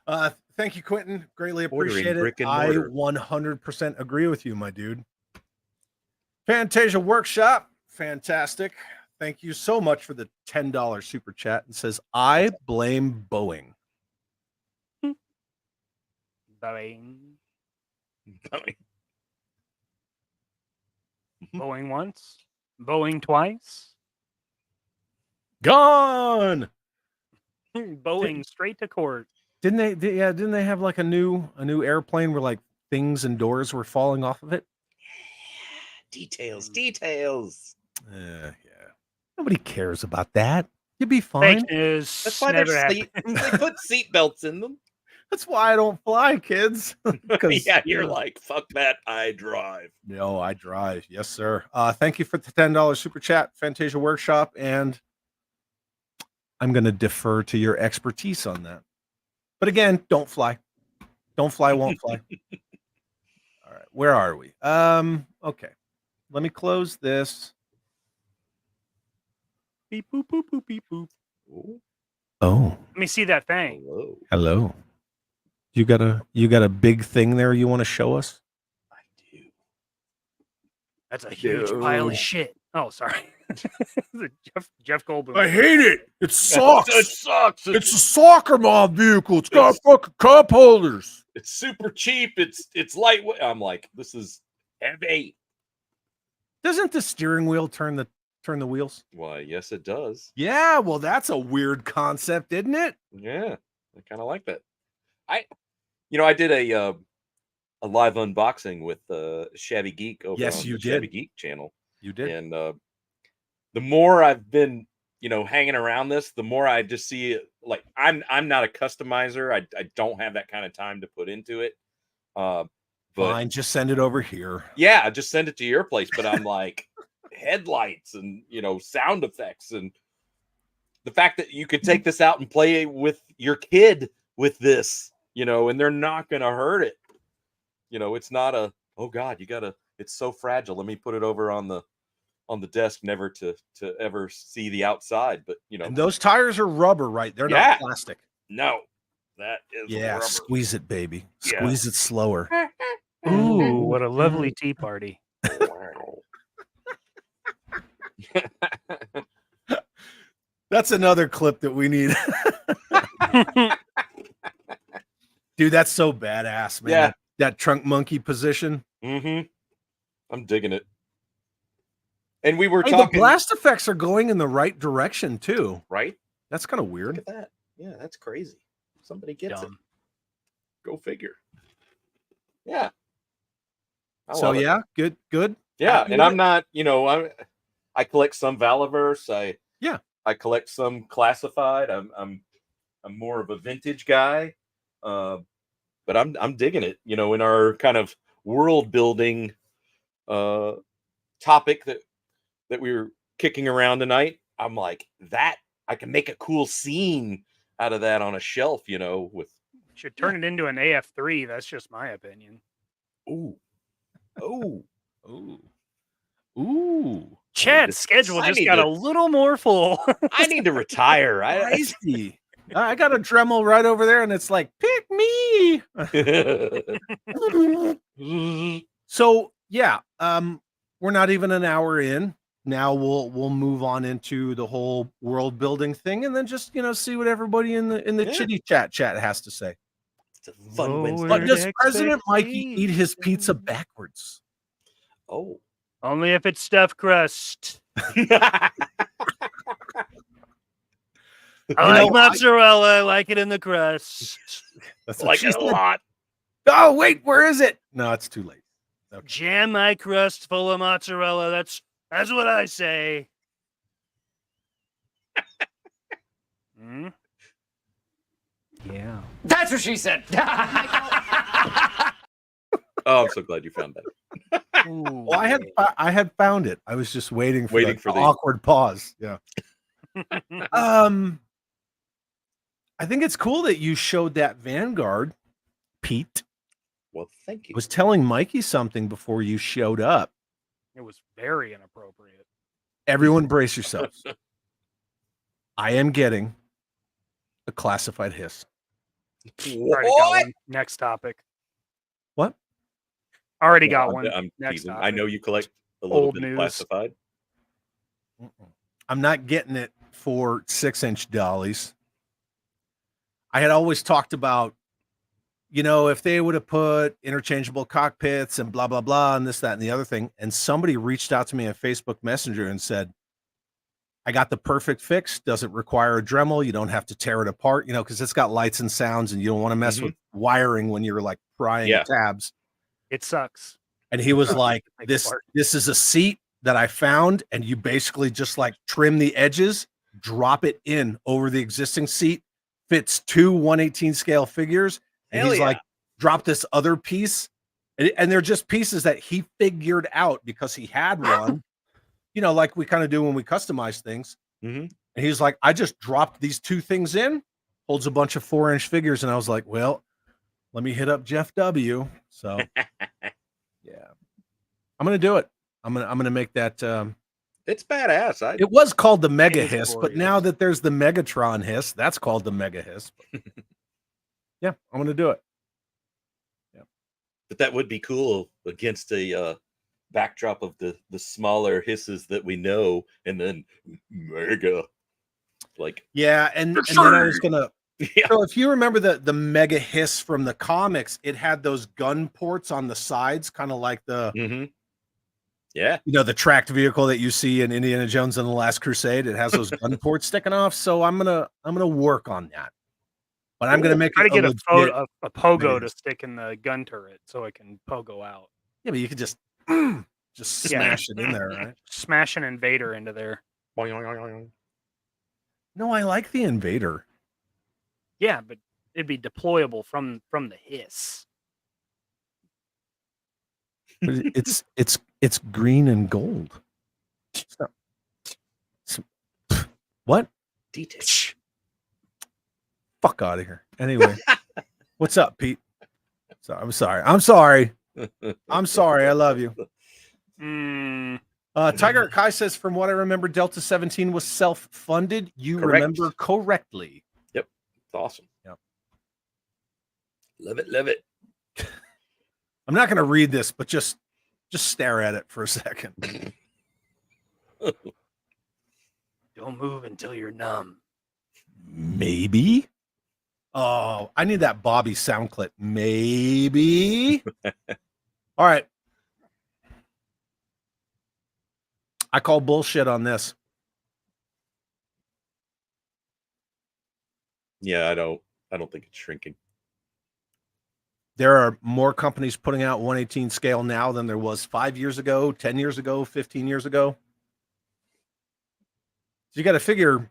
my- Thank you, Quentin. Greatly Ordering appreciate it. brick and I mortar. 100% agree with you, my dude. Fantasia Workshop, fantastic. Thank you so much for the $10 super chat. It says, I blame Boeing. Boeing. Boeing once. Boeing twice. Gone. Boeing straight to court. Didn't they have like a new airplane where like things and doors were falling off of it? Details. Yeah. Nobody cares about that. You'd be fine. Fake news. That's why Never they happened. put seatbelts in them. That's why I don't fly, kids. 'Cause, Yeah, you're like, fuck that, I drive. No, I drive. Yes, sir. Thank you for the $10 super chat, Fantasia Workshop, and I'm going to defer to your expertise on that. But again, don't fly. Don't fly, won't fly. All right, where are we? Okay. Let me close this. Beep boop boop boop beep boop. Oh, Let me see that thing. Hello. hello. You got a big thing there you want to show us? I do. That's a huge pile of shit. Oh, sorry. Jeff Goldblum. I hate it. It sucks. It sucks. It's a soccer mom vehicle. It's got fucking cup holders. It's super cheap. It's lightweight. I'm like, this is heavy. Doesn't the steering wheel turn the wheels? Why, yes, it does. Yeah, well, that's a weird concept, isn't it? Yeah, I kind of like that. I did a live unboxing with Shabby Geek over Yes, on you the Shabby did. Geek channel, You did. and the more I've been, hanging around this, the more I just see it. Like I'm not a customizer. I don't have that kind of time to put into it. But Fine, just send it over here. yeah, just send it to your place. But I'm like headlights and sound effects, and the fact that you could take this out and play with your kid with this, and they're not gonna hurt it. It's not a, oh God, it's so fragile. Let me put it over on the desk, never to ever see the outside. But And those tires are rubber, right? They're Yeah. not plastic. no, that is Yeah, rubber. squeeze it, baby. Yeah. Squeeze it slower. Ooh, what a lovely tea party. Wow. That's another clip that we need. Dude, that's so badass, man. Yeah. That trunk monkey position. Mm-hmm. I'm digging it. And we were Hey, talking, the blast effects are going in the right direction too. right? That's kind of Look weird. at that. Yeah, that's crazy. Somebody gets Dumb. it. Go figure. Yeah. I So love it. yeah, good. Yeah, Happy and with I'm not, I collect some Valaverse. I collect some classified. I'm more of a vintage guy. But I'm digging it. In our kind of world building topic that we were kicking around tonight, I'm like, that I can make a cool scene out of that on a shelf, with Should turn it into an AF3. That's just my opinion. ooh. Oh. Ooh. Chad's schedule I just need got to- a little more full. I need to retire. Crazy. I got a Dremel right over there, and it's like, pick me. So yeah, we're not even an hour in. Now we'll move on into the whole world building thing, and then just see what everybody in the Yeah. chitty chat has to say. It's a fun Wednesday. But Word does President Mikey eat his pizza expectation. backwards? Oh. Only if it's stuffed crust. I like mozzarella. I like it in the crust. That's what like she it a said. lot. Oh wait, where is it? No, it's too late. Okay. Jam my crust full of mozzarella. That's what I say. Hmm? Yeah. That's what she said. Oh Oh, I'm so glad you found that. Ooh, Well, I had found it. I was just waiting for Waiting the for the- awkward pause. Yeah. I think it's cool that you showed that Vanguard, Pete. Well, thank I you. was telling Mikey something before you showed up. it was very inappropriate. Everyone brace yourselves. I am getting a classified hiss. Already got one. Next topic. What? Already No, got one. I'm Next teasing. topic. I know you collect a little Old bit news. of classified. I'm not getting it for 6-inch dollies. I had always talked about, if they would have put interchangeable cockpits and blah, blah, blah, and this, that, and the other thing. And somebody reached out to me on Facebook Messenger and said, I got the perfect fix. Doesn't require a Dremel. You don't have to tear it apart, because it's got lights and sounds and you don't want to mess with wiring when you're like prying tabs. It sucks. And he was like, Take this apart. is a seat that I found, and you basically just like trim the edges, drop it in over the existing seat, fits 2 1/18 scale figures. And Hell he's yeah. like, drop this other piece. And they're just pieces that he figured out because he had one, like we kind of do when we customize things. Mhm. And he's like, I just dropped these 2 things in, holds a bunch of 4-inch figures. And I was like, well, let me hit up Jeff W. So yeah, I'm going to do it. I'm going to make that. It's badass. It was called the Mega It is Hiss, but glorious. now that there's the Megatron Hiss, that's called the Mega Hiss. Yeah, I'm going to do it. But that would be cool against a backdrop of the smaller hisses that we know, and then mega, like Yeah, and then I was gonna. yeah. So if you remember the Mega Hiss from the comics, it had those gun ports on the sides, kind of like the Yeah. the tracked vehicle that you see in Indiana Jones and the Last Crusade. It has those gun ports sticking off. So I'm gonna work on that, but I'm gonna make Try to it get a legit- photo, a pogo Mega to stick in the gun turret so it can pogo out. Yeah, but you could just Yeah. smash it in there, right? Smash an invader into there. No, I like the Invader. Yeah, but it'd be deployable from the hiss. But it's green and gold. What? Detail. Fuck out of here. Anyway, what's up, Pete? So I'm sorry. I'm sorry. I'm sorry. I love you. Tiger Kai says, from what I remember, Delta 17 was self-funded. You Correct. remember correctly. Yep. It's awesome. Yep. Love it. Love it. I'm not going to read this, but just stare at it for a second. Don't move until you're numb. Maybe. Oh, I need that Bobby sound clip. Maybe. All right. I call bullshit on this. Yeah, I don't think it's shrinking. There are more companies putting out 1/18 scale now than there was 5 years ago, 10 years ago, 15 years ago. So you got to figure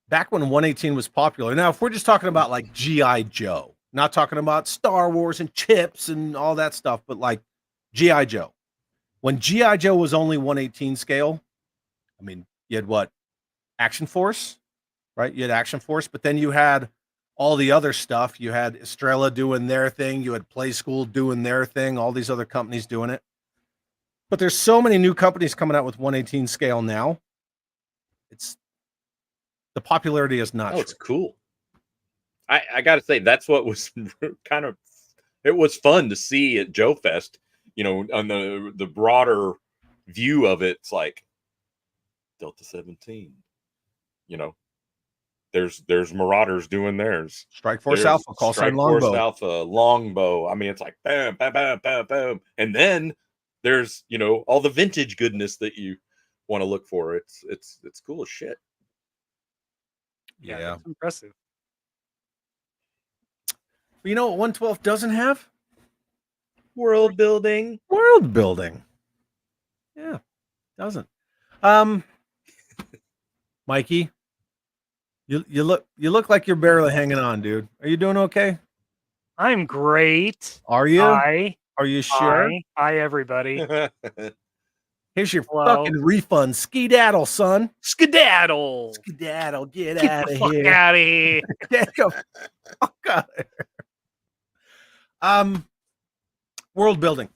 back when 1/18 was popular. Now, if we're just talking about like G.I. Joe, not talking about Star Wars and chips and all that stuff, but like G.I. Joe. When G.I. Joe was only 1/18 scale, I mean, you had what? Action Force, right? You had Action Force, but then you had all the other stuff. You had Estrella doing their thing. You had Play School doing their thing. All these other companies doing it. But there's so many new companies coming out with 1/18 scale now. It's the popularity is not. Oh, it's cool. I got to say, that's what was kind of, it was fun to see at Joe Fest, on the broader view of it. It's like Delta 17, there's Marauders doing theirs. Strike Force There's Alpha, call sign Strike Force Longbow. Alpha, Longbow. I mean, it's like bam, bam, bam, bam, bam. And then there's, all the vintage goodness that you want to look for. It's cool as shit. Yeah. It's impressive. But you know what 112 doesn't have? World building. World building. Yeah, doesn't. Mikey, you look like you're barely hanging on, dude. Are you doing okay? I'm great. Are you? I Are you sure? Hi, everybody. Here's your Hello. fucking refund. Skedaddle, son. Skedaddle. Skedaddle. Get Get out the of fuck here. out of here. Get the fuck out of here. World building.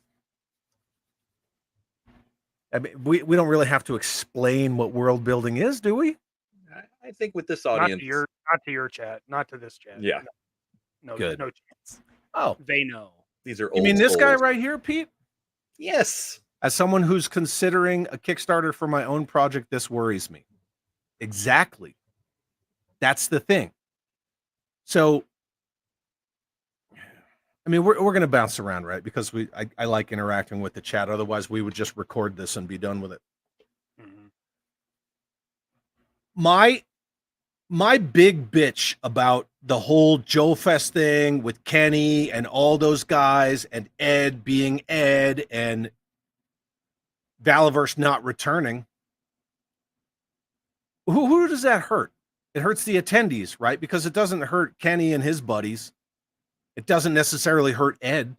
I mean, we don't really have to explain what world building is, do we? I think with this Not audience, to your chat, not to this chat. yeah, No, Good. no chance. Oh, They know. these are old. you mean this guy souls. right here, Pete? Yes. As someone who's considering a Kickstarter for my own project, this worries me. Exactly. That's the thing. So, I mean, we're going to bounce around, right? Because I like interacting with the chat. Otherwise, we would just record this and be done with it. Mhm. My big bitch about the whole Joe Fest thing with Kenny and all those guys and Ed being Ed and Valiverse not returning. Who does that hurt? It hurts the attendees, right? Because it doesn't hurt Kenny and his buddies. It doesn't necessarily hurt Ed.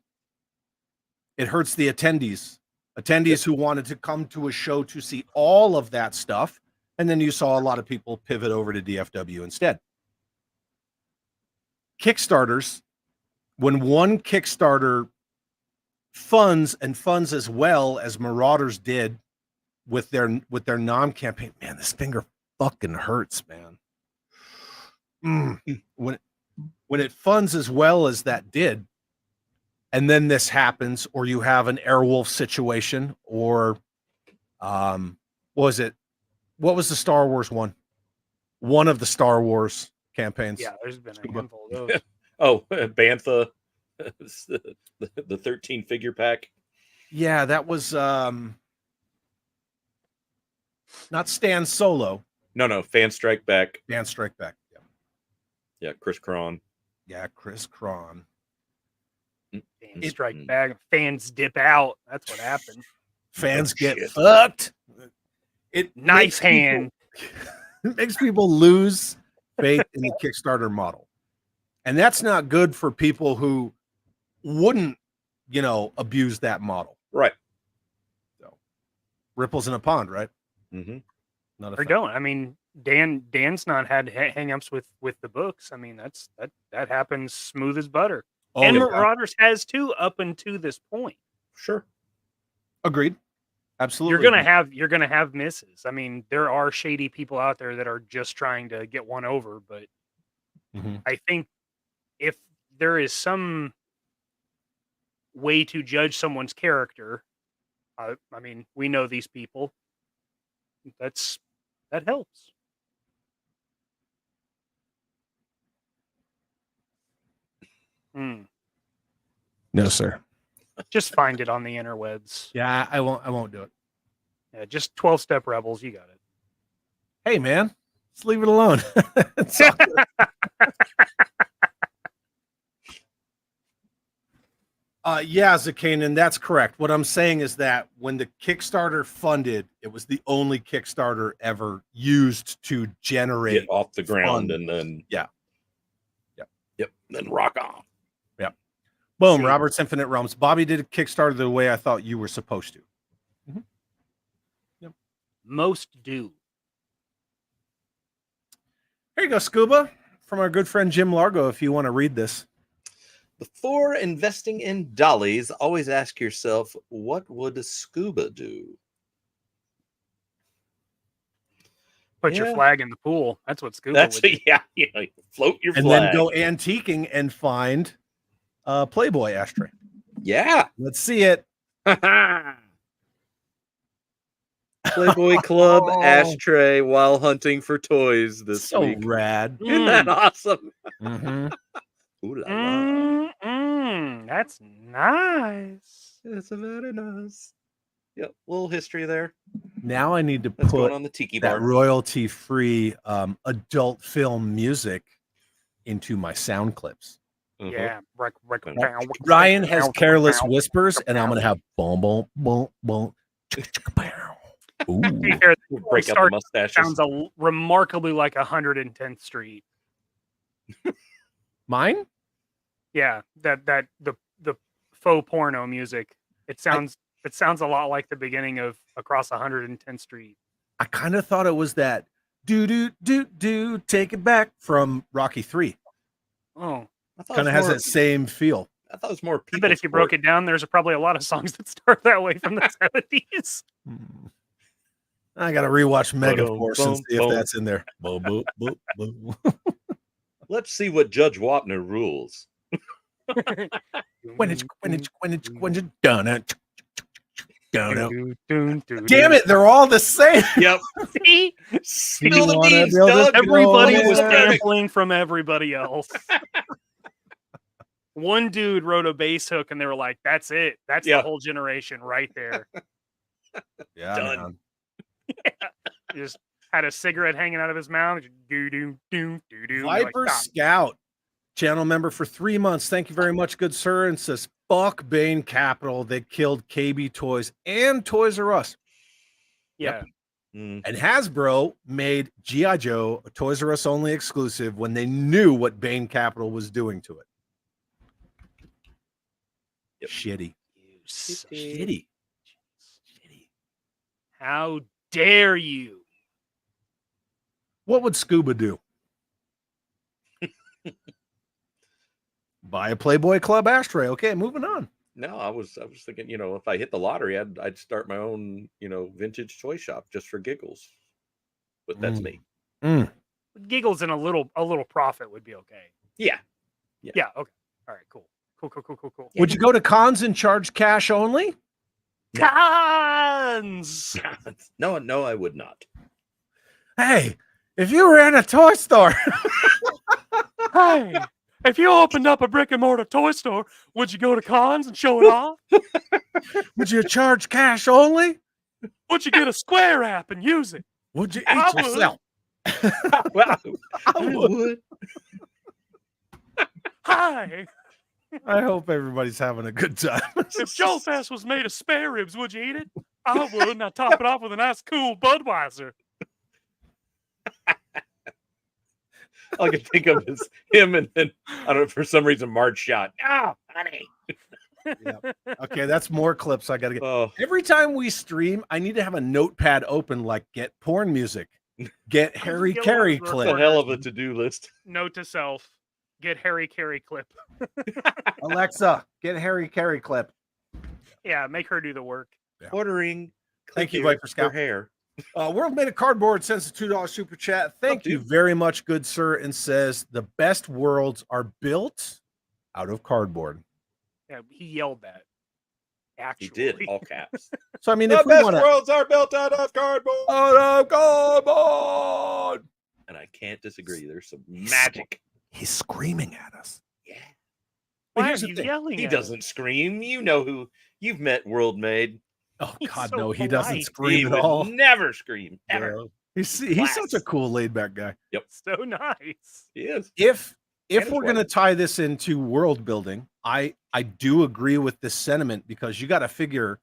It hurts the attendees. Attendees who wanted to come to a show to see all of that stuff. And then you saw a lot of people pivot over to DFW instead. Kickstarters, when one Kickstarter funds as well as Marauders did with their NOM campaign, man, this finger fucking hurts, man. When it funds as well as that did, and then this happens, or you have an Airwolf situation, or what was it? What was the Star Wars one? One of the Star Wars campaigns. Yeah, there's been a SCUBA. handful of those. Oh, Bantha, the 13 figure pack. Yeah, that was not Stan Solo. No, Fan Strike Back. Dan Strike Back. Yeah. Yeah, Chris Cron. Yeah, Chris Cron. Fans strike back. Fans dip out. That's what happened. Fans get shit. fucked. It Knife makes people- hand. it makes people lose faith in the Kickstarter model. And that's not good for people who wouldn't, abuse that model. Right. So, ripples in a pond, right? Mm-hmm. Not a Or fan. don't. I mean, Dan's not had hang-ups with the books. I mean, that happens smooth as butter. Oh, and yeah. Marauders has too up until this point. Sure. Agreed. Absolutely. You're gonna have misses. I mean, there are shady people out there that are just trying to get one over, but Mhm. I think if there is some way to judge someone's character, I mean, we know these people. That helps. Hmm. No, sir. Just find it on the interwebs. Yeah, I won't do it. Yeah, just 12-step rebels. You got it. Hey, man, let's leave it alone. It's all good. Yeah, Zakanan, that's correct. What I'm saying is that when the Kickstarter funded, it was the only Kickstarter ever used to generate Get off the ground fun. and then Yeah. then rock on. Boom, See. Robert's Infinite Realms. Bobby did a Kickstarter the way I thought you were supposed to. Most do. Here you go, Scuba, from our good friend Jim Largo, if you want to read this. Before investing in dollies, always ask yourself, what would SCUBA do? Put your Yeah. flag in the pool. That's what SCUBA That's would do. float your And flag. then go antiquing and find a Playboy ashtray. Yeah. Let's see it. Playboy Club Oh. ashtray while hunting for toys this So week. rad. Isn't that awesome? Mhm. Ooh la la. That's nice. It's very nice. Yep, little history there. Now I need to That's going put on the tiki that bar. royalty-free adult film music into my sound clips. Mhm. Yeah. Ryan has Careless Whispers, and I'm gonna have boom, boom, boom, boom. Ooh. You hear Break out the mustaches. sounds remarkably like 110th Street. Mine? Yeah, that the faux porno music. It sounds a lot like the beginning of Across 110th Street. I kind of thought it was that do do do do take it back from Rocky 3. Oh, I thought Kind of it was has more- that same feel. I thought it was more I people. bet if you broke it down, there's probably a lot of songs that start that way from the 70s. I got to rewatch Mega Boom, Force and boom, see if boom. that's in there. Boom, boom, boom, boom. Let's see what Judge Wapner rules. When it's done it. Damn Damn it, they're all the same. Yep. See? Spill the wanna beans, build a Doug. Everybody Oh, was yeah. sampling from everybody else. One dude wrote a bass hook and they were like, that's it. That's Yeah. the whole generation right there. Yeah, Done. man. He just had a cigarette hanging out of his mouth. Do do do do do. Viper Scout, channel member for 3 months. Thank you very much, good sir. And says, fuck Bain Capital. They killed KB Toys and Toys R Us. Yeah. Mm. And Hasbro made G.I. Joe a Toys R Us only exclusive when they knew what Bain Capital was doing to it. Yep. Shitty. Shitty. Shitty. Shitty. How dare you? What would SCUBA do? Buy a Playboy Club ashtray. Okay, moving on. No, I was thinking, if I hit the lottery, I'd start my own, vintage toy shop just for giggles. But that's me. Giggles and a little profit would be okay. Yeah. Yeah. Okay. All right. Cool. Cool. Would you go to cons and charge cash only? Cons. No, I would not. Hey, if you were in a toy store, Hey, if you opened up a brick and mortar toy store, would you go to cons and show it off? would you charge cash only? Would you get a Square app and use it? Would you I eat would. yourself? Well, I would. Hi. I hope everybody's having a good time. If Joe Fest was made of spare ribs, would you eat it? I would. Now top it off with a nice cool Budweiser. all I can think of is him, and then I don't know, for some reason Marge shot. Oh, honey. Okay, that's more clips I gotta get. Oh, Every time we stream, I need to have a notepad open, like get porn music, get Harry Get Carey one clip. the hell of a to-do list. Note to self: get Harry Carey clip. Alexa, get Harry Carey clip. Yeah, make her do the work. Ordering. Thank you, clip Viper Scout. for hair. World Made of Cardboard sends a $2 super chat. Thank you very much, good sir, and says the best worlds are built out of cardboard. Yeah, he yelled that. Actually, He did, all caps. So I mean, The if we best want to, worlds are built out of cardboard. out of cardboard, And I can't disagree. There's some magic. he's screaming at us. Yeah. But Why here's are the you thing. yelling? He at doesn't scream. You know who you've met World Made. Oh He's God, so no, he doesn't polite. scream He at would all. never scream. Ever. No. He's Class. such a cool, laid back guy. us? So nice. He is. If And we're his going to tie this into world building, I do agree with this sentiment, because you got to figure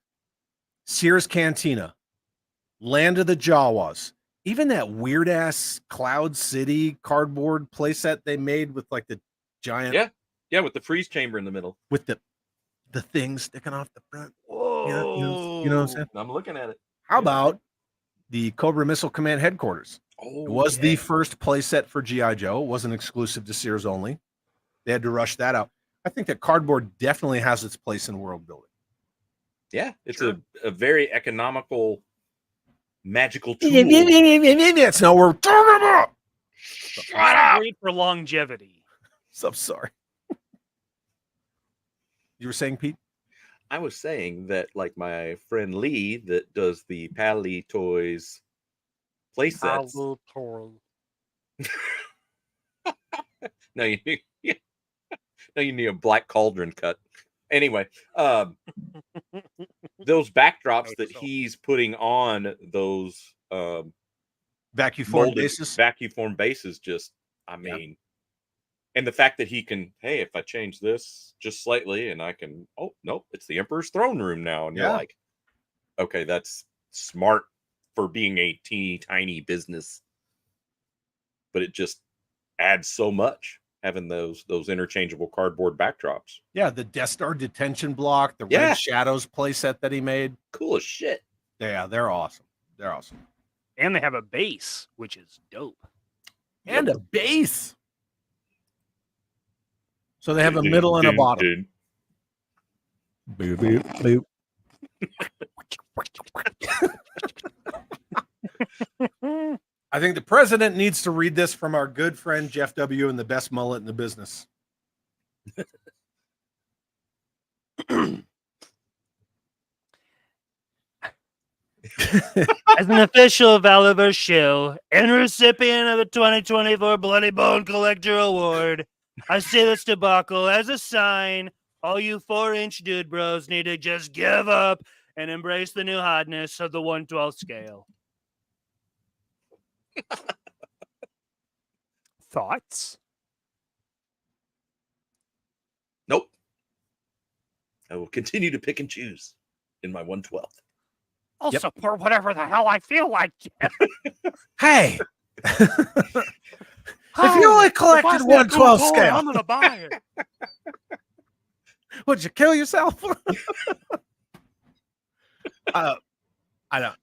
Sears Cantina, Land of the Jawas, even that weird ass Cloud City cardboard playset they made with like the giant, Yeah, with the freeze chamber in the middle. with the thing sticking off the front. Whoa. you know what I'm saying? I'm looking at it. How about the Cobra Missile Command headquarters? Oh, It was the first playset for G.I. Joe. It wasn't exclusive to Sears only. They had to rush that out. I think that cardboard definitely has its place in world building. Yeah, it's Sure. a very economical, magical tool. That's not what we're talking about. It's great for longevity. So I'm sorry. You were saying, Pete? I was saying that, like my friend Lee, that does the Pally Toys playsets. No, you need a black cauldron cut. Anyway, those backdrops that he's putting on those Vacuum form molded basis. vacuum form bases, just I mean, and the fact that he can, hey, if I change this just slightly, and I can, oh nope, it's the Emperor's throne room now, and you're like, okay, that's smart for being a teeny tiny business, but it just adds so much. having those interchangeable cardboard backdrops. Yeah, the Death Star detention block, the Yeah. Red Shadows playset that he made. Cool as shit. Yeah, they're awesome. They're awesome. And they have a base, which is dope. And a base. So they have a middle and a bottom. Boop, boop, boop. I think the president needs to read this from our good friend Jeff W. and the best mullet in the business. As an official of Oliver Shill and recipient of the 2024 Bloody Bone Collector Award, I say this debacle as a sign. All you 4-inch dude bros need to just give up and embrace the new hotness of the 1/12 scale. Thoughts? Nope. I will continue to pick and choose in my 1/12. I'll support whatever the hell I feel like. Hey, if you only collected 1/12 scale, I'm gonna buy it. would you kill yourself? I don't.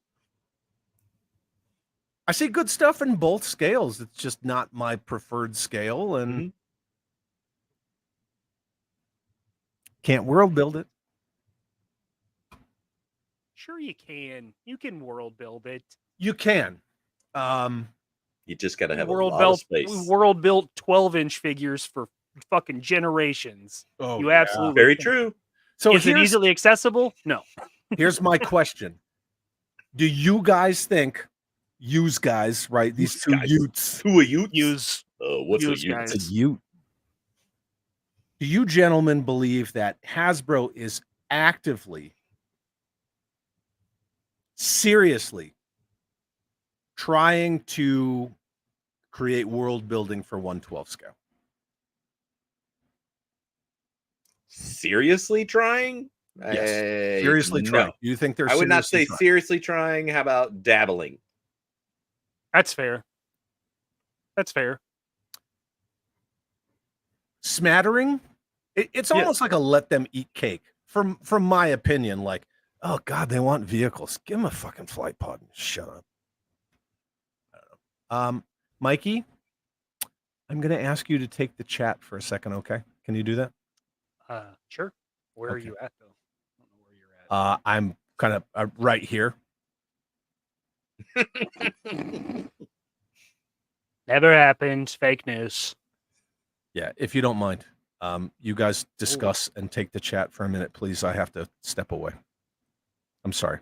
I see good stuff in both scales. It's just not my preferred scale, and can't world build it. Sure, you can. You can world build it. You can. You just got to have World a lot built of space. world built 12-inch figures for fucking generations. Oh, You absolutely Very can. true. So Is it here's, easily accessible? No. here's my question: do you guys think, use guys, right? These Use two guys. Utes. Who are you? Use What's use a ute? guys. It's a Ute. Do you gentlemen believe that Hasbro is actively, seriously trying to create world building for 1/12 scale? Seriously trying? Yes. Seriously no. trying. Do you think they're I would not seriously say trying? seriously trying. How about dabbling? That's fair. That's fair. Smattering? It's Yeah. almost like a let them eat cake. From my opinion, like, oh God, they want vehicles. Give them a fucking flight pod and shut up. I don't know. Mikey, I'm gonna ask you to take the chat for a second, okay? Can you do that? Sure. Where are Okay. you at though? I don't know where you're at. I'm kind of right here. Never happens. Fake news. Yeah, if you don't mind. You guys discuss and take the chat for a minute, please. I have to step away. I'm sorry.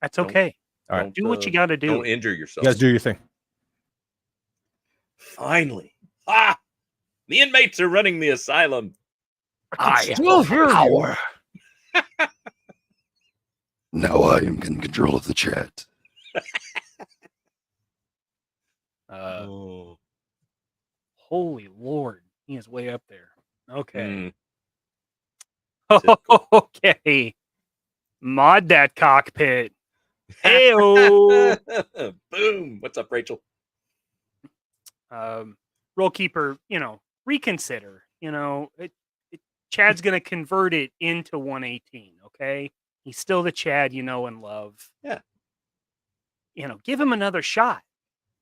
That's Don't- okay. All right. Do what you got to do. Don't injure You yourself. guys do your thing. Finally. The inmates are running the asylum. I still hear you. Now I am in control of the chat. Holy Lord, he is way up there. Okay. Mm. Okay. Mod that cockpit. Heyo. Boom. What's up, Rachel? Role keeper, reconsider. Chad's gonna convert it into 118. Okay, he's still the Chad you know and love. Yeah. Give him another shot.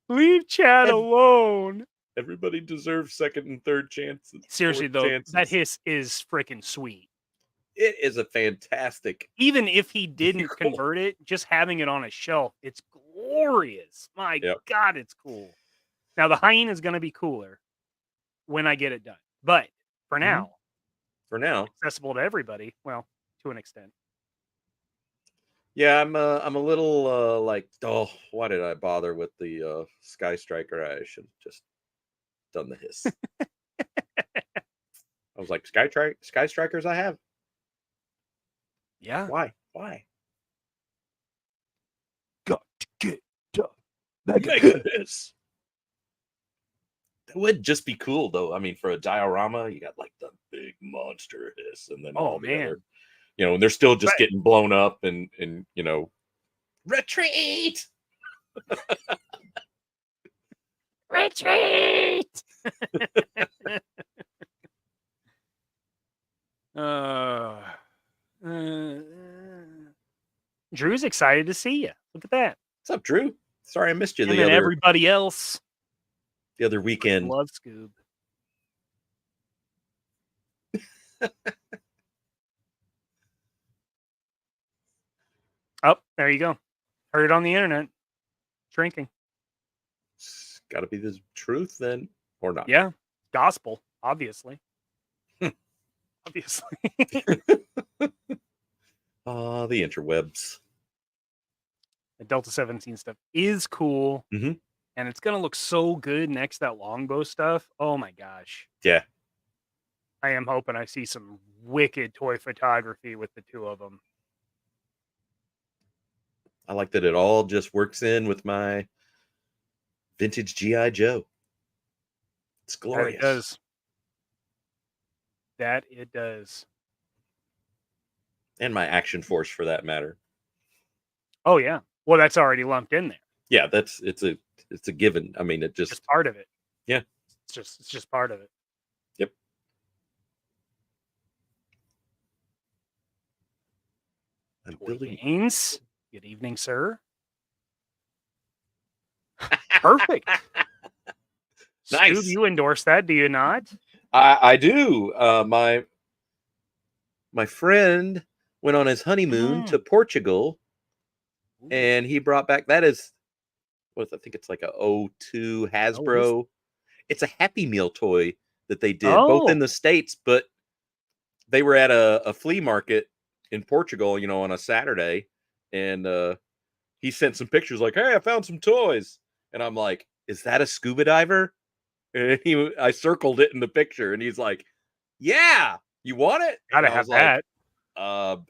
Leave Chad alone. Everybody deserves second and third chances. Seriously fourth though, chances. that hiss is freaking sweet. It is a fantastic. Even if he didn't Cool. convert it, just having it on a shelf, it's glorious. My Yep. God, it's cool. Now the hyena is going to be cooler when I get it done, but for now, For now, accessible to everybody. Well, to an extent. yeah, I'm a little like, oh, why did I bother with the Sky Striker? I should have just done the hiss. I was like, Sky Strikers I have. Yeah. Why? Got to get done. Mega hiss. That would just be cool though. I mean, for a diorama, you got like the big monster hiss, and then all the man. other, and they're still just Right. getting blown up and retreat. Retreat. uh, Drew's excited to see you. Look at that. What's up, Drew? Sorry I missed you Him and everybody else. the other weekend. Love Scoob. Oh, there you go. Heard it on the internet. Shrinking. It's got to be the truth then, or not? Yeah. Gospel, obviously. Obviously. Ah, the interwebs. The Delta 17 stuff is cool. Mhm. And it's going to look so good next to that longbow stuff. Oh my gosh. Yeah. I am hoping I see some wicked toy photography with the two of them. I like that it all just works in with my vintage GI Joe. It's That glorious. it does. That it does. And my Action Force, for that matter. Oh yeah. Well, that's already lumped in there. Yeah, it's a given. I mean, it just It's part of it. Yeah. It's just part of it. Yep. I'm Toy building. Gaines. Good evening, sir. Perfect. Nice. Scoob, you endorse that, do you not? I do. My friend went on his honeymoon to Portugal, and he brought back I think it's like a 02 Hasbro. It's a Happy Meal toy that they did both in the States, but they were at a flea market in Portugal, on a Saturday, and he sent some pictures like, "Hey, I found some toys," and I'm like, "Is that a scuba diver?" And I circled it in the picture, and he's like, "Yeah, you want it?" Gotta And I have was like, that.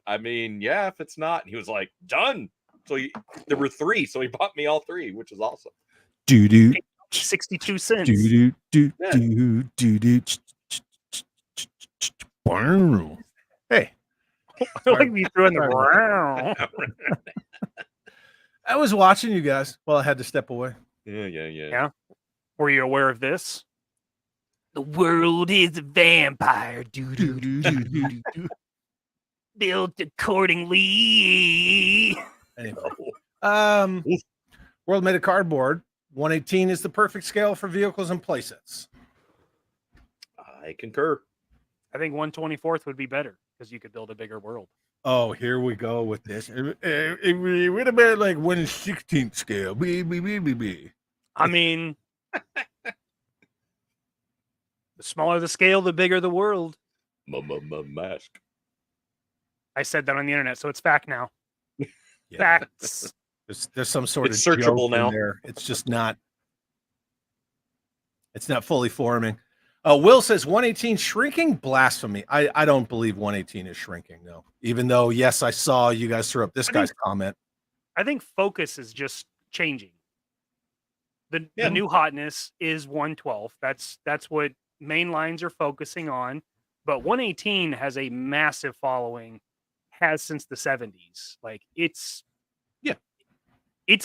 I mean, yeah, if it's not. And he was like, "Done." So there were 3, so he bought me all 3, which is awesome. Do do 62 cents. do do Yeah. do do do. Hey, Like we threw in the ground. I was watching you guys. Well, I had to step away. Yeah. Were you aware of this? The world is a vampire. Built accordingly. Anyway, World Made of Cardboard 118 is the perfect scale for vehicles and playsets. I concur. I think 1/24th would be better because you could build a bigger world. Oh, here we go with this. It would have been like 1/16 scale. I mean, the smaller the scale, the bigger the world. Mask. I said that on the internet, so it's fact now. Yeah. Facts. There's some sort It's of searchable joke in now. there. It's just not. It's not fully forming. Will says 118 shrinking, blasphemy. I don't believe 118 is shrinking, no. Even though, yes, I saw you guys threw up this guy's comment. I think focus is just changing. The new hotness is 1/12. That's what main lines are focusing on. But 118 has a massive following, has since the 70s. Like it's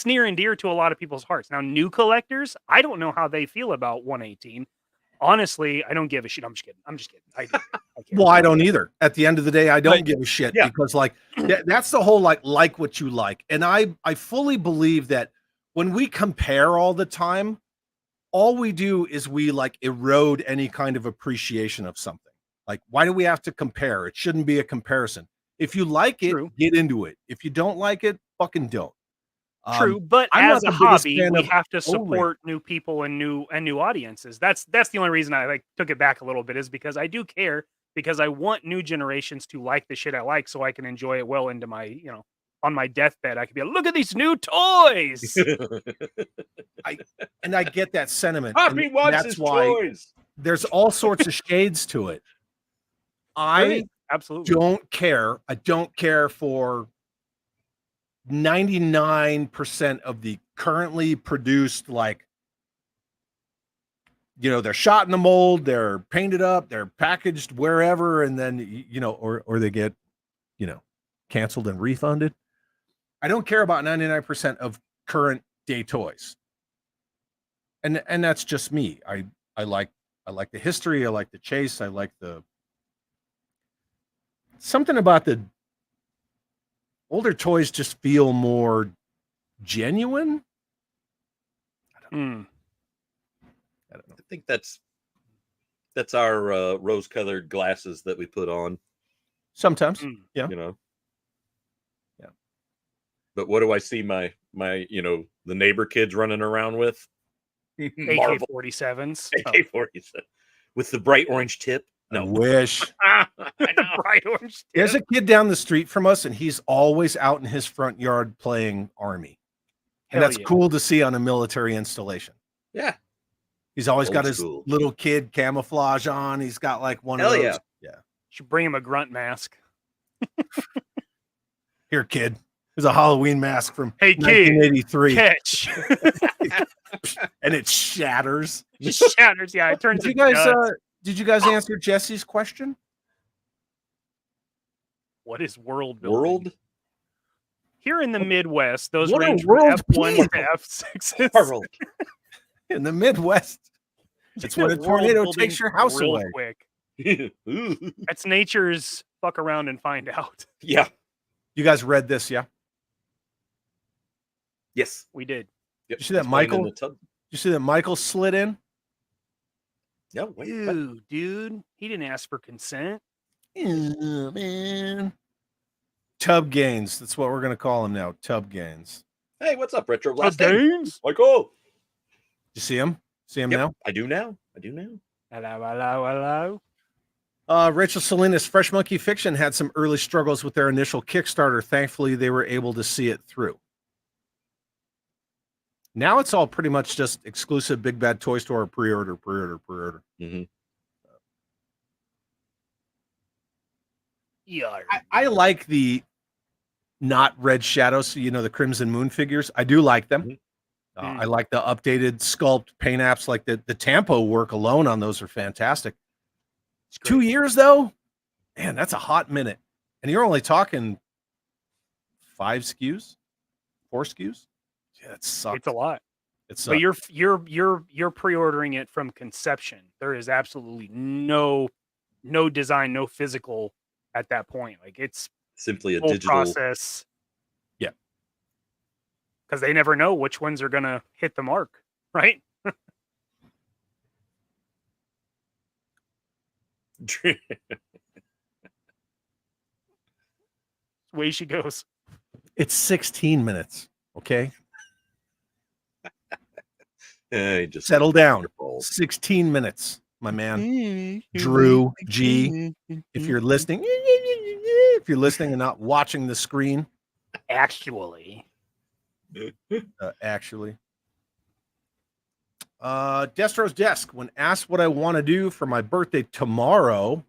near and dear to a lot of people's hearts. Now, new collectors, I don't know how they feel about 118. Honestly, I don't give a shit. I'm just kidding. I Well, I don't either. At the end of the day, I don't give a shit because that's the whole like what you like. And I fully believe that when we compare all the time, all we do is we erode any kind of appreciation of something. Like, why do we have to compare? It shouldn't be a comparison. If you like it, get into it. If you don't like it, fucking don't. True, but I'm as not a the biggest hobby, fan we of have to Olay. support new people and new audiences. That's the only reason I took it back a little bit, is because I do care, because I want new generations to like the shit I like, so I can enjoy it well into my, on my deathbed. I could be like, look at these new toys. I get that sentiment. Poppy and wants that's his why toys. there's all sorts of shades to it. I absolutely don't care. I don't care for 99% of the currently produced, they're shot in the mold, they're painted up, they're packaged wherever, and then or they get canceled and refunded. I don't care about 99% of current day toys. and that's just me. I like the history. I like the chase. I like the something about the older toys just feel more genuine. Hmm. I don't know. I think that's our rose-colored glasses that we put on. Sometimes, Hmm. yeah. You know. Yeah. But what do I see my the neighbor kids running around with? Marvel AK-47s. AK-47 with the bright orange tip. I No, wish. I The know. bright orange There's tip. a kid down the street from us, and he's always out in his front yard playing Army. And Hell that's yeah. cool to see on a military installation. Yeah, He's always Old got his school. little kid camouflage on. He's got like one Hell of those. yeah. Yeah. Should bring him a grunt mask. Here, kid. There's a Halloween mask from Hey, kid, 1983, catch. and it shatters. Just shatters. Yeah, it turns Did you to guys? dust. Did you guys answer Jesse's question? What is world building? World Here in the Midwest, those What are range from world F1s to people? F6s. world. In the Midwest, it's when a World tornado building takes your house real away. quick. Ooh. That's nature's fuck around and find out. Yeah. You guys read this, yeah? Yes. We did. Yep. You see that It's playing in Michael? the tub. You see that Michael slid in? No, wait. what? Ew, dude. He didn't ask for consent. Oh, man. Tub gains. That's what we're gonna call him now. Tub gains. Hey, what's up, Retro Oh, Blast? Hey, games? Michael. You see him? See him Yep, now? I do now. Hello. Rachel Salinas, Fresh Monkey Fiction had some early struggles with their initial Kickstarter. Thankfully, they were able to see it through. Now it's all pretty much just exclusive Big Bad Toy Store pre-order. Mm-hmm. Yeah. I like the not Red Shadows, the Crimson Moon figures. I do like them. I like the updated sculpt paint apps, like the Tampo work alone on those are fantastic. 2 years though, man, that's a hot minute. And you're only talking 4 SKUs. Yeah, it sucks. It's a lot. It But sucks. you're pre-ordering it from conception. There is absolutely no design, no physical at that point. Like it's Simply a full digital process. Yeah. Because they never know which ones are gonna hit the mark, right? Way she goes. It's 16 minutes. Okay. just Settle down. wonderful. 16 minutes, my man. Drew G. If you're listening, and not watching the screen, Actually. actually. Destro's Desk, when asked what I want to do for my birthday tomorrow.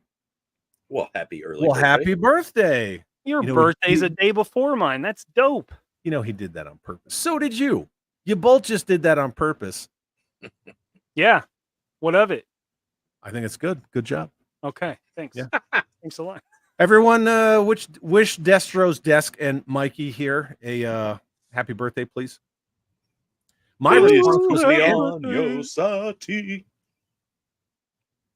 Well, happy early Well, birthday. happy birthday. Your You know, birthday's he- a day before mine. That's dope. You know, he did that on purpose. So did you. You both just did that on purpose. Yeah. What of it? I think it's good. Good job. Okay. Thanks. Yeah. Thanks a lot. Everyone, wish Destro's Desk and Mikey here a happy birthday, please. My response was on your sati.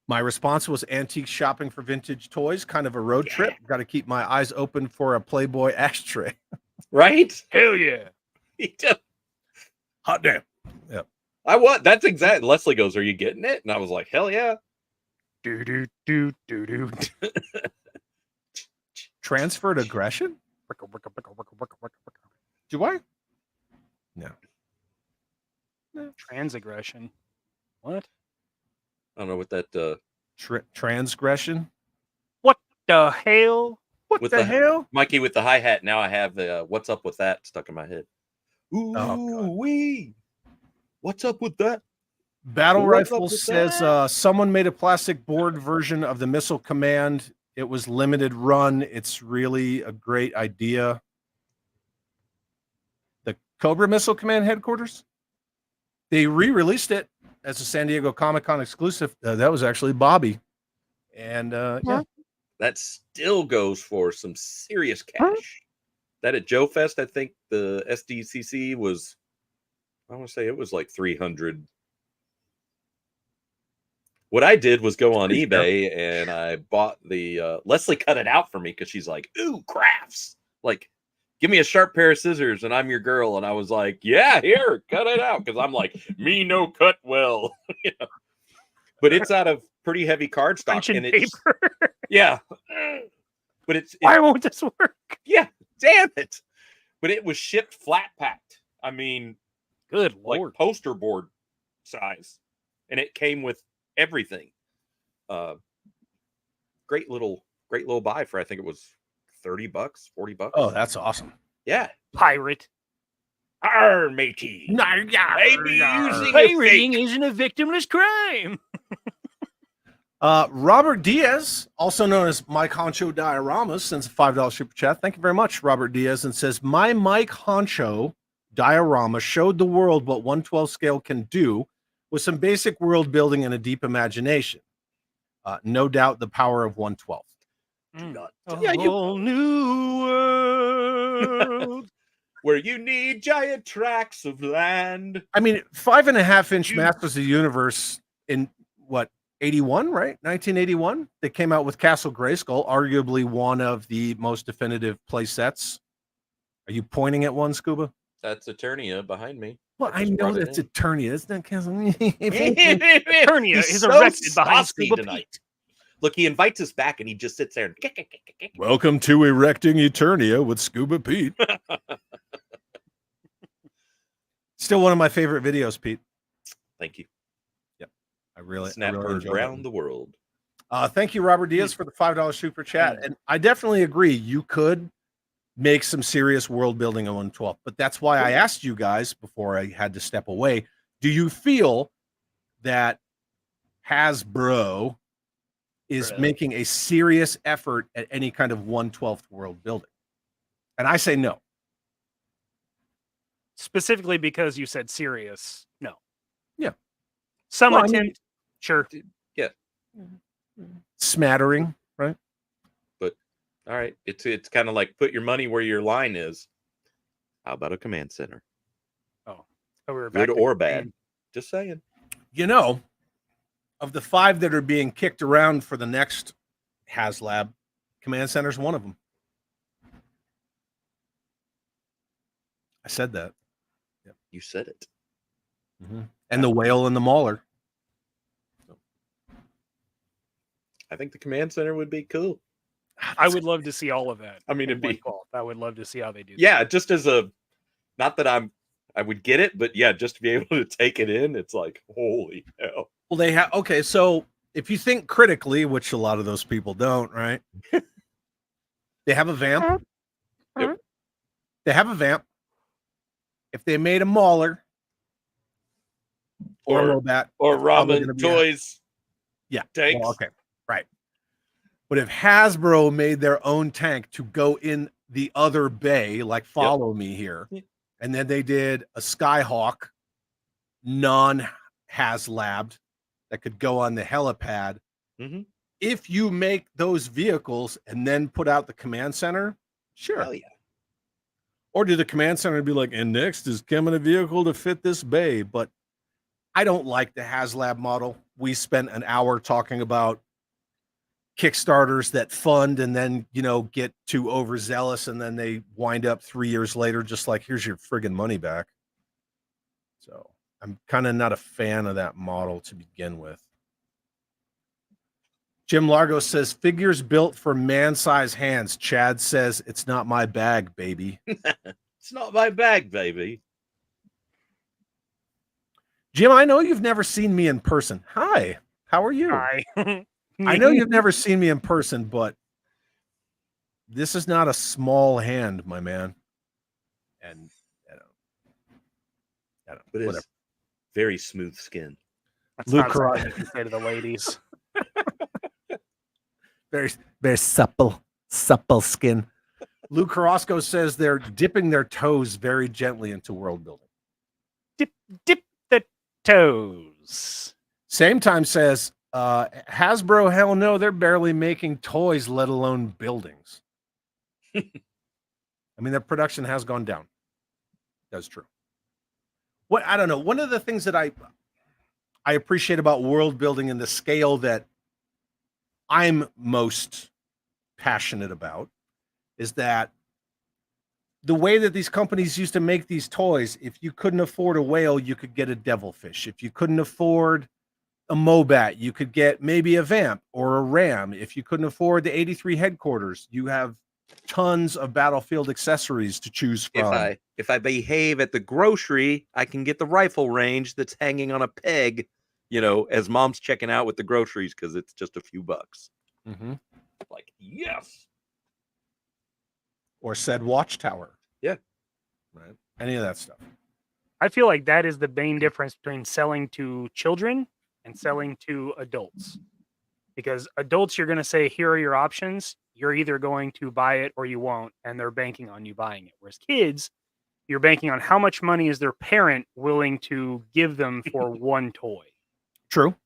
My response was antique shopping for vintage toys, kind of a road trip. Got to keep my eyes open for a Playboy ashtray. Right? Hell yeah. Hot damn. Yep. That's exactly. Leslie goes, "Are you getting it?" And I was like, "Hell yeah." Do. Transferred aggression? Do I? No. Transaggression. What? I don't know what that Transgression? What the hell? What With the the- hell? Mikey with the hi-hat. Now I have the what's up with that stuck in my head. Ooh God. wee. What's up with that? Battle What's up Rifle with says someone made a plastic board version of the Missile Command. It was limited run. It's really a great idea. The Cobra Missile Command headquarters? They re-released it as a San Diego Comic-Con exclusive. That was actually Bobby. And yeah. That still goes for some serious cash. That at Joe Fest, I think the SDCC was, I want to say it was like 300 What I did was go on eBay and I bought the Leslie cut it out for me because she's like, "Ooh, crafts! Like, give me a sharp pair of scissors and I'm your girl." And I was like, "Yeah, here, cut it out," because I'm like, me no cut well, you know. But it's out of pretty heavy cardstock, Punching and it's paper. yeah. But Why won't this work? yeah, damn it. But it was shipped flat packed. I mean, Good like lord. poster board size, and it came with everything. Great little buy for, I think it was $30, $40. Oh, that's awesome. Yeah. Pirate. Arr, matey. Maybe using a Pirating fake. isn't a victimless crime. Robert Diaz, also known as Mike Honcho Dioramas, sends a $5 super chat. Thank you very much, Robert Diaz, and says, my Mike Honcho diorama showed the world what 1/12 scale can do with some basic world building and a deep imagination. No doubt the power of 1/12. A whole new world. Where you need giant tracts of land. I mean, 5.5-inch Masters of the Universe in what, 81, right? 1981. They came out with Castle Grayskull, arguably one of the most definitive play sets. Are you pointing at one, Scuba? That's Eternia behind me. Well, I know that's Eternia. Isn't that Castle? Eternia He's is so erected behind saucy Scuba tonight. Pete. Look, he invites us back and he just sits there and Welcome to Erecting Eternia with Scuba Pete. Still one of my favorite videos, Pete. Thank you. Yep. I really Snapper enjoy around the world. Thank you, Robert Diaz, for the $5 super chat. And I definitely agree. You could make some serious world building on 1/12. But that's why I asked you guys before I had to step away. Do you feel that Hasbro is making a serious effort at any kind of 1/12 world building? And I say no. Specifically because you said serious. No. Yeah. Some Well, I attempt. mean- Sure. Yeah. Smattering, right? But all right. It's kind of like put your money where your line is. How about a command center? Oh, we were Good back or to- bad. Just saying. You know, of the 5 that are being kicked around for the next HasLab, Command Center's one of them. I said that. You said it. And the whale and the mauler. I think the command center would be cool. I would love to see all of that. I mean, in it'd be 1/12. I would love to see how they do that. yeah, just as a not that I would get it, but yeah, just to be able to take it in, it's like holy hell. Well, they have okay. So if you think critically, which a lot of those people don't, right? They have a vamp. Yep. They have a vamp. If they made a mauler or a Lobat, or it's probably gonna Ramen be toys. Yeah. Tanks. Well, okay. Right. But if Hasbro made their own tank to go in the other bay, like follow me here, and then they did a Skyhawk non-HasLabs that could go on the helipad. Mhm. If you make those vehicles and then put out the command center, sure. Hell yeah. Or do the command center be like, and next is coming a vehicle to fit this bay? But I don't like the HasLab model. We spent an hour talking about Kickstarters that fund and then, get too overzealous and then they wind up 3 years later, just like, here's your friggin' money back. So I'm kind of not a fan of that model to begin with. Jim Largo says, figures built for man-sized hands. Chad says, it's not my bag, baby. It's not my bag, baby. Jim, I know you've never seen me in person. Hi, how are you? Hi. I know you've never seen me in person, but this is not a small hand, my man. And But it's whatever. very smooth skin. That's Luke not something you can say to the ladies. Very, very supple skin. Lou Carrasco says they're dipping their toes very gently into world building. Dip the toes. Same time says Hasbro, hell no, they're barely making toys, let alone buildings. I mean, their production has gone down. That's true. What I don't know. One of the things that I appreciate about world building and the scale that I'm most passionate about is that the way that these companies used to make these toys, if you couldn't afford a whale, you could get a devilfish. If you couldn't afford a Mobat, you could get maybe a Vamp or a Ram. If you couldn't afford the 83 headquarters, you have tons of battlefield accessories to choose from. If I behave at the grocery, I can get the rifle range that's hanging on a peg, as mom's checking out with the groceries because it's just a few bucks. Mm-hmm. Like, yes. Or said watchtower. Yeah. Right. Any of that stuff. I feel like that is the main difference between selling to children and selling to adults. Because adults, you're going to say, here are your options. You're either going to buy it or you won't, and they're banking on you buying it. Whereas kids, you're banking on how much money is their parent willing to give them for one toy. True.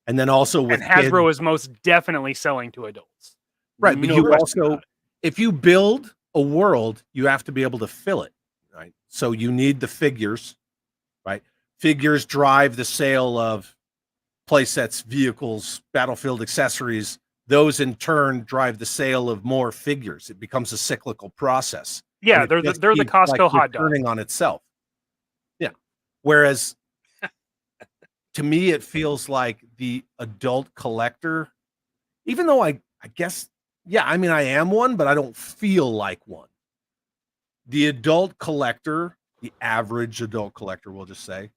And then also with and Hasbro kids, is most definitely selling to adults. right? But No you question also, about it. if you build a world, you have to be able to fill it, right? So you need the figures, right? Figures drive the sale of playsets, vehicles, battlefield accessories. Those in turn drive the sale of more figures. It becomes a cyclical process. Yeah, And it they're just the keeps, Costco hot dog. returning on itself. Yeah. Whereas to me, it feels like the adult collector, even though I guess, yeah, I mean, I am one, but I don't feel like one. The adult collector, the average adult collector, we'll just say,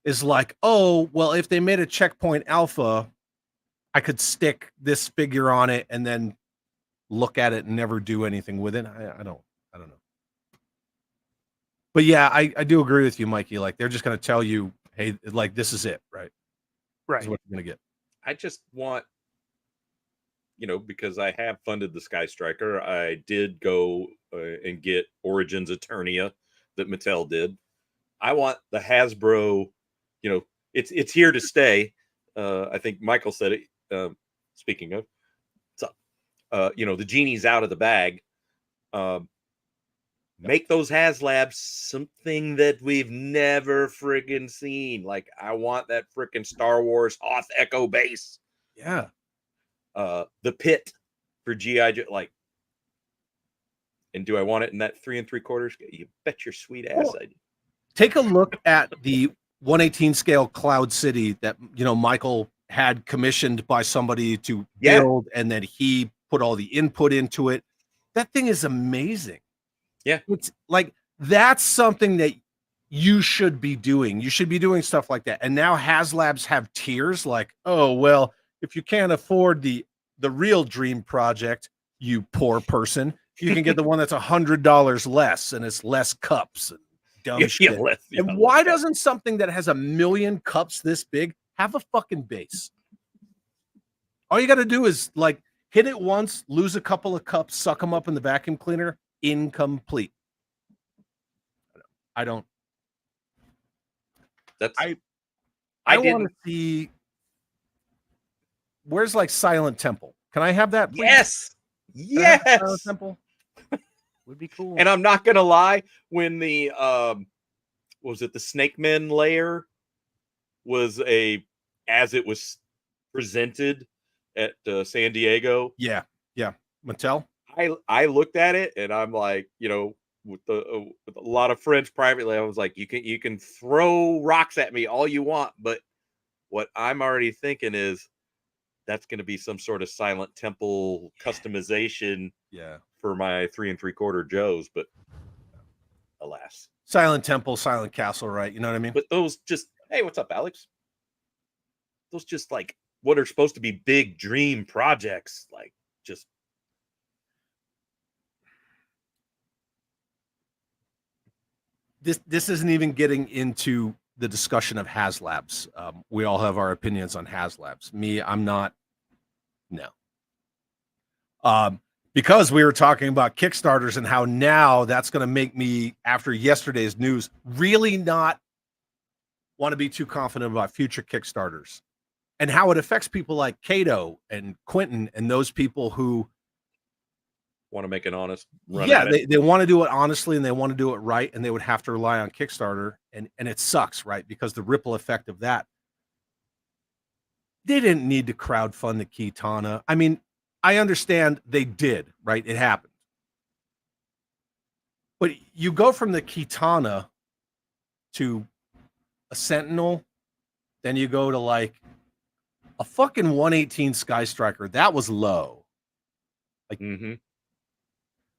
is like, oh, well, if they made a Checkpoint Alpha, I could stick this figure on it and then look at it and never do anything with it. I don't know. But yeah, I do agree with you, Mikey. Like, they're just going to tell you, hey, like, this is it, right? This Right. is what you're going to get. I just want, because I have funded the Sky Striker, I did go and get Origins Eternia that Mattel did. I want the Hasbro, it's here to stay. I think Michael said it. Speaking of, the genie's out of the bag. Make those HasLabs something that we've never friggin' seen. Like, I want that frickin' Star Wars Hoth Echo base. Yeah. The pit for G.I. Joe. Like, and do I want it in that 3 3/4? You bet your sweet ass I do. Take a look at the 1/18 scale Cloud City that Michael had commissioned by somebody to build, and then he put all the input into it. That thing is amazing. Yeah. It's like, that's something that you should be doing. You should be doing stuff like that. And now HasLabs have tiers like, oh, well, if you can't afford the real dream project, you poor person, you can get the one that's $100 less and it's less cups and dumb shit. And why doesn't something that has 1 million cups this big have a fucking base? All you got to do is like hit it once, lose a couple of cups, suck them up in the vacuum cleaner. Incomplete. I don't. That's I want to see. Where's like Silent Temple? Can I have that? Please? Yes. Silent Temple would be cool. And I'm not gonna lie, when the was it the Snake Men layer was as it was presented at San Diego. Yeah. Mattel. I looked at it and I'm like, with a lot of friends privately, I was like, you can throw rocks at me all you want, but what I'm already thinking is that's going to be some sort of Silent Temple customization, for my 3 3/4 Joes. But alas, Silent Temple, Silent Castle, right? You know what I mean? But those just, hey, what's up, Alex? Those just like what are supposed to be big dream projects, like just. This isn't even getting into the discussion of HasLabs. We all have our opinions on HasLabs. Me, I'm not. No. Because we were talking about Kickstarters and how now that's going to make me, after yesterday's news, really not want to be too confident about future Kickstarters and how it affects people like Cato and Quentin and those people who want to make an honest run. Yeah, they want to do it honestly and they want to do it right, and they would have to rely on Kickstarter, and it sucks, right? Because the ripple effect of that. they didn't need to crowdfund the Kitana. I mean, I understand they did, right? It happened. But you go from the Kitana to a Sentinel, then you go to like a fucking 118 Sky Striker. That was low. Like,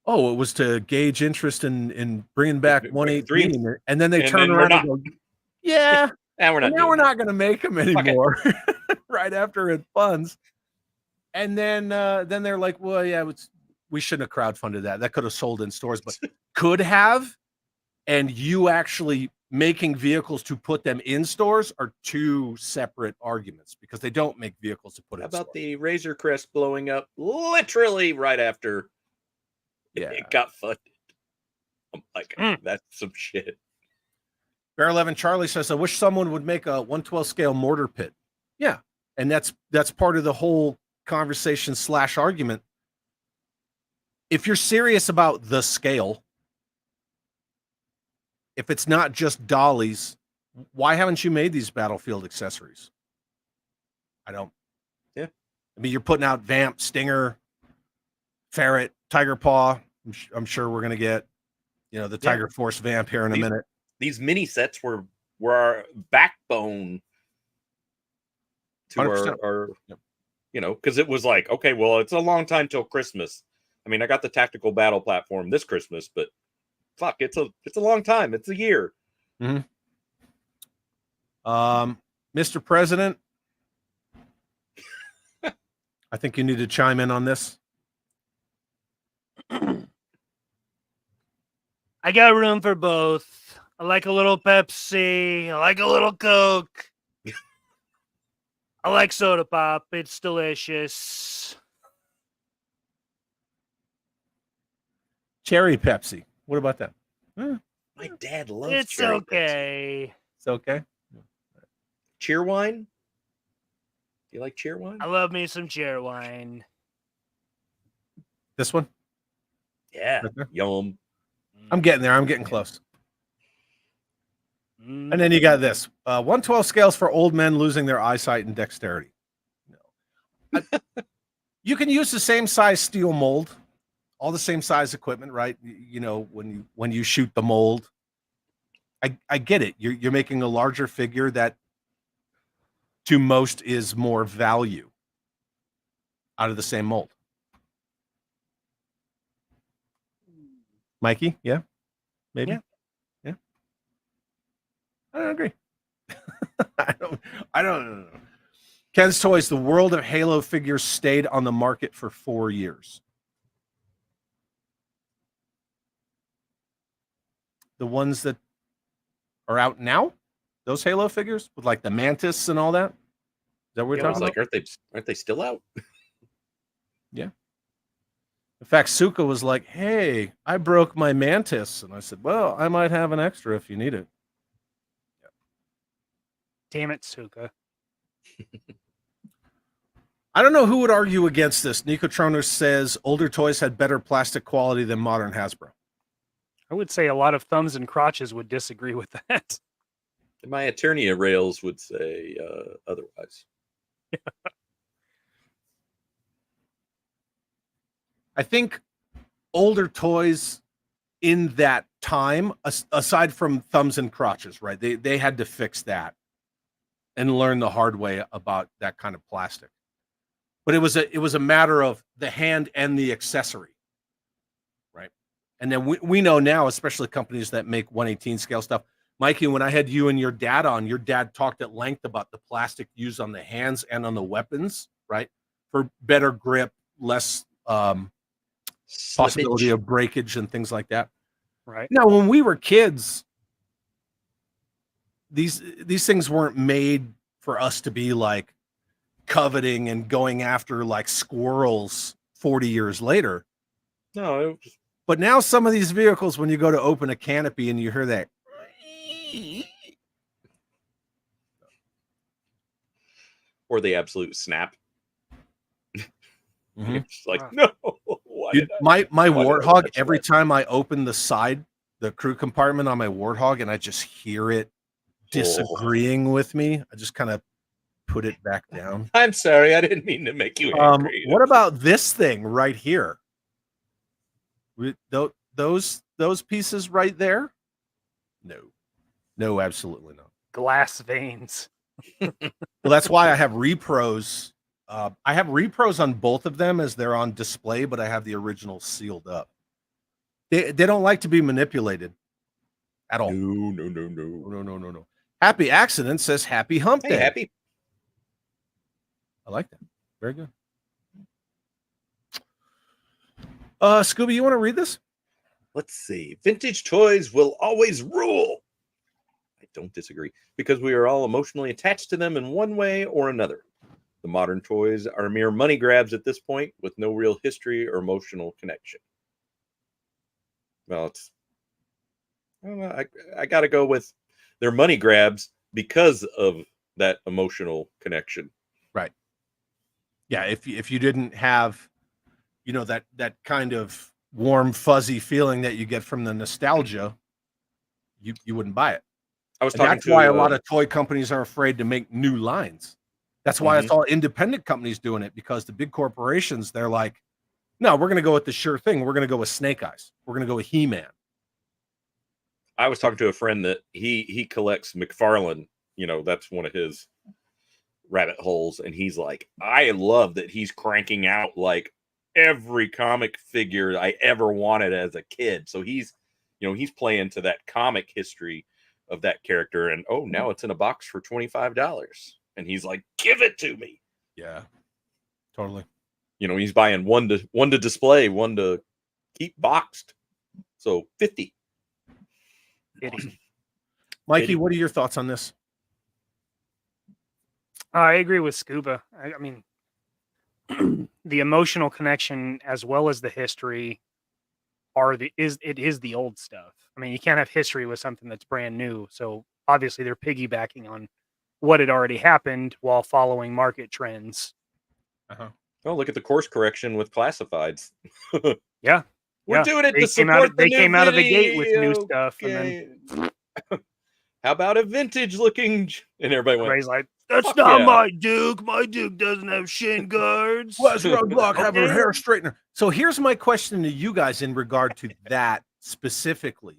oh, it was to gauge interest in bringing back 118, and then they turn around and go, yeah, and we're not going to make them anymore. Right after it funds, and then they're like, well, yeah, we shouldn't have crowdfunded that. That could have sold in stores, but could have. And you actually making vehicles to put them in stores are two separate arguments because they don't make vehicles to put in stores. How about the Razor Crest blowing up literally right after it got funded? I'm like, that's some shit. Bear 11 Charlie says, I wish someone would make a 112 scale mortar pit. Yeah. And that's part of the whole conversation / argument. If you're serious about the scale, if it's not just dollies, why haven't you made these battlefield accessories? I don't. Yeah. I mean, you're putting out Vamp, Stinger, Ferret, Tiger Paw. I'm sure we're going to get, the Tiger Force Vamp here in a minute. These mini sets were our backbone to 100%. our because it was like, okay, well, it's a long time till Christmas. I mean, I got the tactical battle platform this Christmas, but fuck, it's a long time. It's a year. Mr. President, I think you need to chime in on this. I got room for both. I like a little Pepsi. I like a little Coke. I like soda pop. It's delicious. Cherry Pepsi. What about that? My dad loves It's cherry okay. Pepsi. It's okay. Cheer wine? Do you like cheer wine? I love me some cheer wine. This one? Yeah. Right there? Yum. I'm getting there. I'm getting close. And then you got this 112 scales for old men losing their eyesight and dexterity. You can use the same size steel mold, all the same size equipment, right? When you shoot the mold, I get it. You're making a larger figure that to most is more value out of the same mold. Mikey, yeah, maybe. Yeah. I don't agree. I don't know. Ken's Toys, the world of Halo figures stayed on the market for 4 years. The ones that are out now, those Halo figures with like the Mantis and all that. Is that what we're talking about? Aren't they still out? Yeah. In fact, Suka was like, hey, I broke my Mantis. And I said, well, I might have an extra if you need it. Damn it, Suka. I don't know who would argue against this. Nico Troner says older toys had better plastic quality than modern Hasbro. I would say a lot of thumbs and crotches would disagree with that. My Eternia rails would say otherwise. I think older toys in that time, aside from thumbs and crotches, right? They had to fix that and learn the hard way about that kind of plastic. But it was a matter of the hand and the accessory, right? And then we know now, especially companies that make 118 scale stuff. Mikey, when I had you and your dad on, your dad talked at length about the plastic used on the hands and on the weapons, right? For better grip, less possibility of breakage and things like that. Right. Now, when we were kids, these things weren't made for us to be like coveting and going after like squirrels 40 years later. No, but now some of these vehicles, when you go to open a canopy and you hear that, or the absolute snap. Mm-hmm. It's like, no. Dude, my Warthog, every time I open the crew compartment on my Warthog, and I just hear it disagreeing with me, I just kind of put it back down. I'm sorry, I didn't mean to make you angry. What about this thing right here? Those pieces right there? No, absolutely not. Glass veins. Well, that's why I have repros. I have repros on both of them as they're on display, but I have the original sealed up. They don't like to be manipulated at all. No. Happy Accident says happy hump day. Hey, happy. I like that. Very good. Scooby, you want to read this? Let's see. Vintage toys will always rule. I don't disagree because we are all emotionally attached to them in one way or another. The modern toys are mere money grabs at this point with no real history or emotional connection. Well, I don't know, I got to go with their money grabs because of that emotional connection. Right. Yeah, if you didn't have, that kind of warm, fuzzy feeling that you get from the nostalgia, you wouldn't buy it. I was And talking that's to why a lot of toy companies are afraid to make new lines. That's why Mm-hmm. it's all independent companies doing it, because the big corporations, they're like, no, we're going to go with the sure thing. We're going to go with Snake Eyes. We're going to go with He-Man. I was talking to a friend that he collects McFarlane. That's one of his rabbit holes, and he's like, I love that he's cranking out like every comic figure I ever wanted as a kid. So he's playing to that comic history of that character, and now it's in a box for $25, and he's like, give it to me. Yeah, totally. He's buying one to display, one to keep boxed. So 50. Mikey, what are your thoughts on this? I agree with Scuba. I mean, the emotional connection as well as the history is the old stuff. I mean, you can't have history with something that's brand new. So obviously they're piggybacking on what had already happened while following market trends. Oh, look at the course correction with classifieds. Yeah. We're doing it to Came support they the came new out of the gate with new video stuff, and then how about a vintage looking? And everybody went, everybody's like, "That's "Fuck not yeah." my Duke. My Duke doesn't have shin guards." Why does Roadblock have her Okay. hair straightener? So here's my question to you guys in regard to that specifically.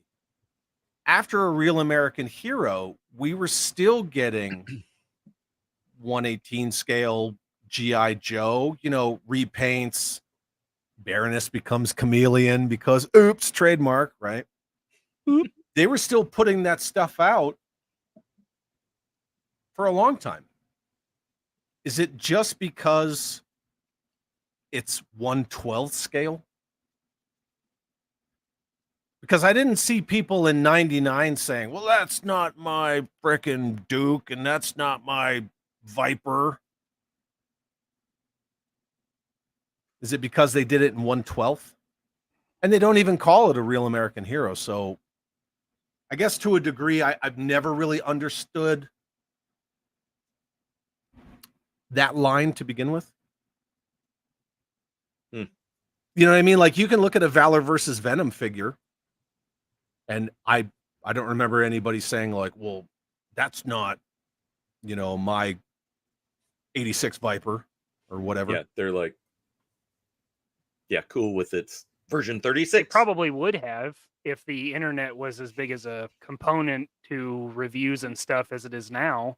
After A Real American Hero, we were still getting 1/18 scale G.I. Joe, repaints. Baroness becomes Chameleon because, oops, trademark, right? They were still putting that stuff out for a long time. Is it just because it's 1/12 scale? Because I didn't see people in 99 saying, well, that's not my frickin' Duke and that's not my Viper. Is it because they did it in 1/12? And they don't even call it A Real American Hero. So I guess to a degree, I've never really understood that line to begin with. You know what I mean? Like, you can look at a Valor versus Venom figure, and I don't remember anybody saying like, well, that's not, my 86 Viper or whatever. Yeah, they're like, yeah, cool with its version It 36. probably would have if the internet was as big as a component to reviews and stuff as it is now,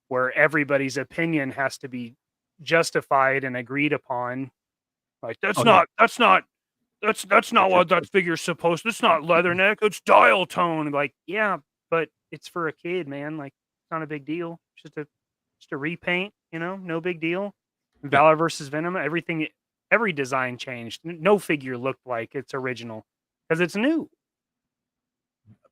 where everybody's opinion has to be justified and agreed upon. Like, that's not what that figure's supposed to. It's not leatherneck, it's dial tone. Like, yeah, but it's for a kid, man. Like, it's not a big deal. It's just a repaint, no big deal. Valor versus Venom, every design changed. No figure looked like its original because it's new.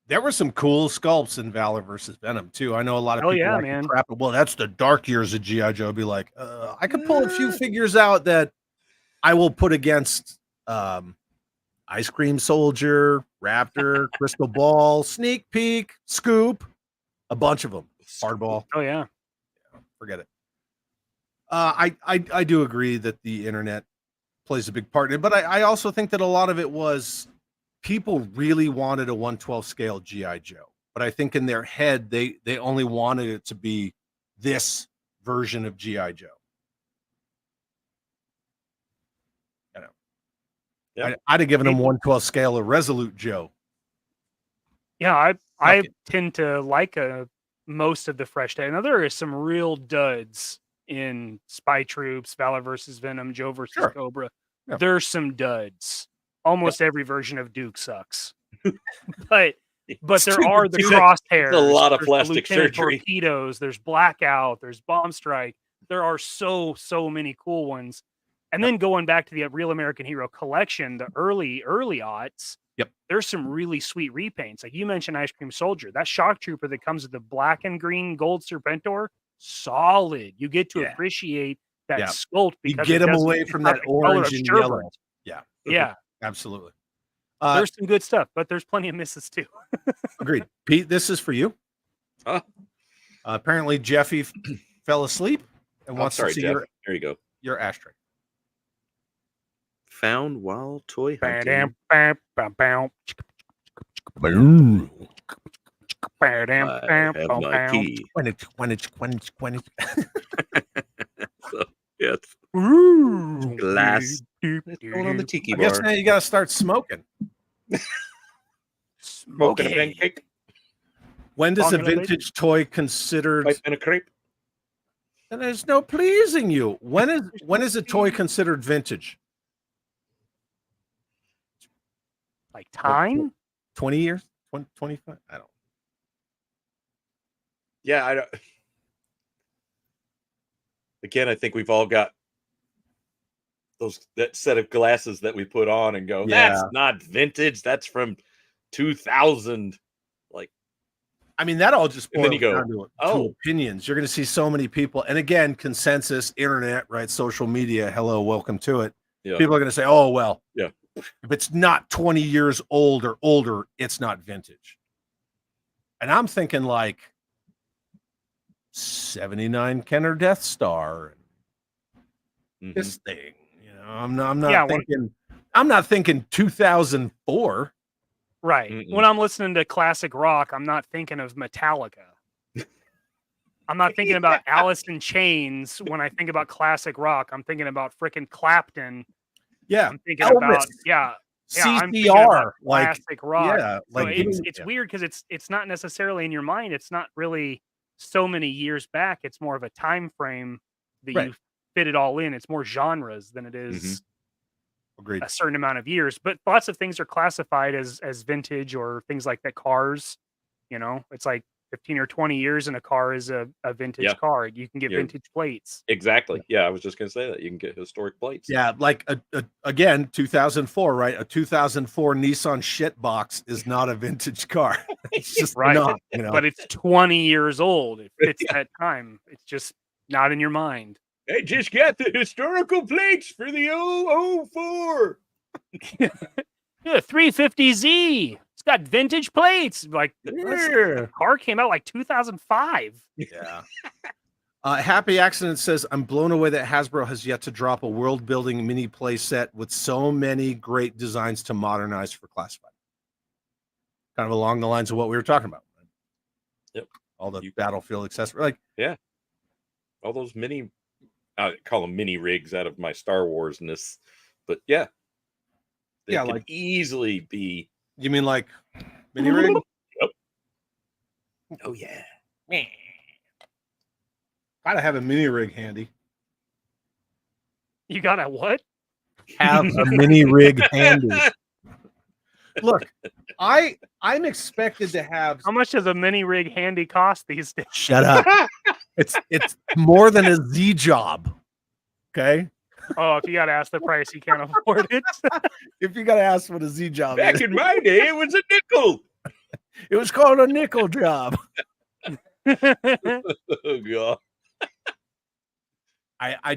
There were some cool sculpts in Valor versus Venom too. I know a lot of Hell people yeah, like man. to crap. Well, that's the dark years of G.I. Joe. Be like, I could pull a few figures out that I will put against Ice Cream Soldier, Raptor, Crystal Ball, Sneak Peek, Scoop, a bunch of them. Hardball. Oh yeah. Forget it. I do agree that the internet plays a big part in it, but I also think that a lot of it was people really wanted a 1/12 scale G.I. Joe, but I think in their head they only wanted it to be this version of GI Joe. You know, Yeah. I'd have given him 1/12 scale of Resolute Joe. Yeah, I it. tend to like most of the fresh data. Now there is some real duds in Spy Troops, Valor versus Venom, Joe versus Sure. Cobra. Yeah. There's some duds. Almost every version of Duke sucks. but there are the crosshairs. It's a lot of there's the plastic Lieutenant surgery. Torpedoes. There's Blackout. There's Bomb Strike. There are so many cool ones. And then going back to the Real American Hero collection, the early aughts. Yep. There's some really sweet repaints. Like you mentioned Ice Cream Soldier. That shock trooper that comes with the black and green gold Serpentor, solid. You get to appreciate that sculpt You because get it him doesn't away from have that the color orange of and sherbet. yellow. Yeah. Yeah. Absolutely. There's some good stuff, but there's plenty of misses too. Agreed. Pete, this is for you. Apparently Jeffy fell asleep and wants to see Jeff. Here you go. your ashtray. Found while toy hunting. I have my key. So, yes. Glass. What's going on the tiki I guess bar? now you got to start smoking. Smoking a pancake. When does a Formulated? vintage toy considered? Pipe and a crepe. And there's no pleasing you. When is a toy considered vintage? Like time? 20 years? 20, 25? I don't. Yeah, I don't. Again, I think we've all got that set of glasses that we put on and go, Yeah. that's not vintage. That's from 2000. Like, I mean, that all just And then boils you go, down to oh. opinions. You're going to see so many people. And again, consensus, internet, right? Social media. Hello, welcome to it. Yeah. People are going to say, oh, well, Yeah. if it's not 20 years old or older, it's not vintage. And I'm thinking like 79 Kenner Death Star. Mhm. This thing, you know, I'm not Yeah, I'm not thinking 2004. Right. Mm-mm. When I'm listening to classic rock, I'm not thinking of Metallica. I'm not thinking about Alice in Chains. When I think about classic rock, I'm thinking about frickin' Clapton. Yeah. I'm thinking Elvis. about I'm thinking CCR, about like, classic rock. yeah, So like it's weird because it's not necessarily in your mind. It's not really so many years back. It's more of a time frame that Right. you fit it all in. It's more genres than it is Mm-hmm. Agreed. a certain amount of years. But lots of things are classified as vintage or things like that. Cars, you know, it's like 15 or 20 years and a car is a vintage Yeah. car. You can get Yeah. vintage plates. Exactly. Yeah, I was just going to say that. You can get historic plates. Yeah, like again, 2004, right? A 2004 Nissan shitbox is not a vintage car. It's just Right. not, you know. But it's 20 years old. It fits that time. It's just not in your mind. I just got the historical plates for the 004. Yeah, 350Z. It's got vintage plates. Like, Yeah. car came out like 2005. Yeah. Happy Accident says, I'm blown away that Hasbro has yet to drop a world building mini play set with so many great designs to modernize for classified. Kind of along the lines of what we were talking about. Yep. All the battlefield accessories. Like, All those mini, I call them mini rigs out of my Star Wars-ness. But yeah. They Yeah, could like- easily be. you mean like mini rig? Oh, yeah. Gotta have a mini rig handy. You got a what? Have a mini rig handy. Look, I'm expected to have. How much does a mini rig handy cost these days? Shut up. It's more than a Z job. Okay. Oh, if you got to ask the price, you can't afford it. If you gotta ask what a Z job Back is, in my day, it was a nickel. it was called a nickel job. Oh, God. I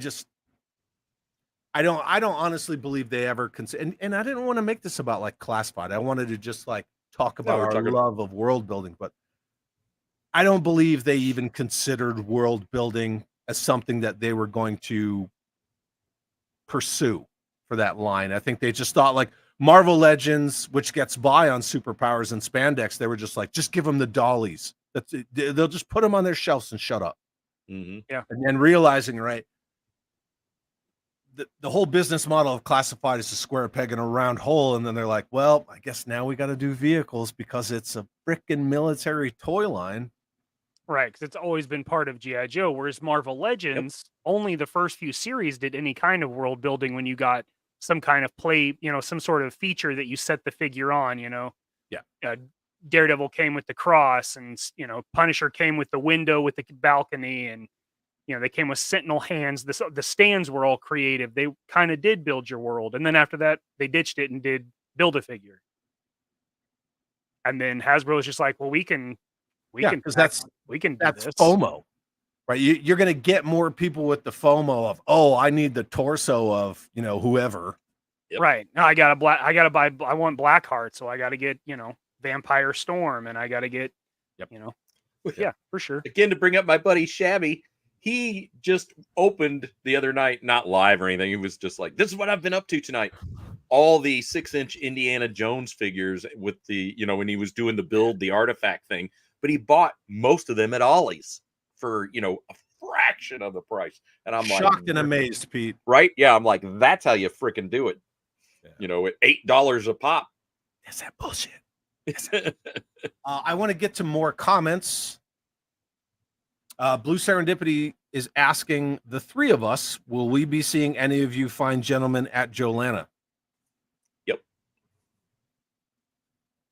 don't honestly believe they ever consider, and I didn't want to make this about like classified. I wanted to just like talk about we're our talking- love of world building, but I don't believe they even considered world building as something that they were going to pursue for that line. I think they just thought like Marvel Legends, which gets by on superpowers and spandex, they were just like, just give them the dollies. That's it. They'll just put them on their shelves and shut up. Mhm. And then realizing, right, the whole business model of classified is a square peg in a round hole. And then they're like, well, I guess now we got to do vehicles because it's a frickin' military toy line. Right, because it's always been part of GI Joe. Whereas Marvel Legends, only the first few series did any kind of world building when you got some kind of play, some sort of feature that you set the figure on. Yeah. Daredevil came with the cross, and Punisher came with the window with the balcony, and they came with Sentinel hands. The stands were all creative. They kind of did build your world, and then after that, they ditched it and did build a figure. And then Hasbro was just like, well, we can do that's this. FOMO, right? You're going to get more people with the FOMO of, oh, I need the torso of whoever. Yep. Right. No, I want Blackheart, so I got to get Vampire Storm, and I got to get yeah, for sure. Again, to bring up my buddy Shabby, he just opened the other night, not live or anything. He was just like, this is what I've been up to tonight. All the 6-inch Indiana Jones figures with the, when he was doing the artifact thing, but he bought most of them at Ollie's for, a fraction of the price. And I'm shocked and amazed, Pete. Right? Yeah. I'm like, that's how you freaking do it. Yeah. At $8 a pop. That's that bullshit. I want to get to more comments. Blue Serendipity is asking the three of us, will we be seeing any of you fine gentlemen at Jolana? Yep.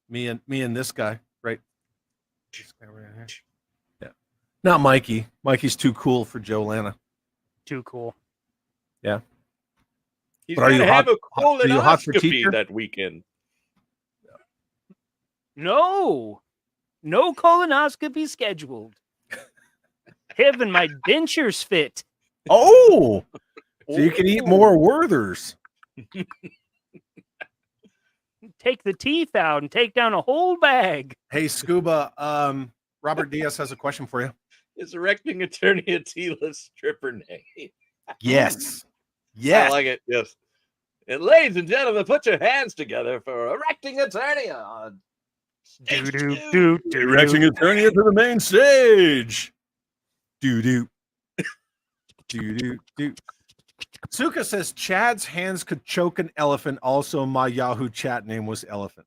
Me and this guy, right? This guy right here. Yeah. Not Mikey. Mikey's too cool for Jolana. Too cool. Yeah. He's going to have a colonoscopy that weekend. No colonoscopy scheduled. Having my dentures fit. Oh, so you can eat more Werthers. Take the teeth out and take down a whole bag. Hey, Scuba, Robert Diaz has a question for you. Is erecting attorney a T-list stripper name? Yes. Yes. I like it. Yes. And ladies and gentlemen, put your hands together for erecting attorney on stage two. Erecting attorney to the main stage. Do. Suka says Chad's hands could choke an elephant. Also, my Yahoo chat name was Elephant.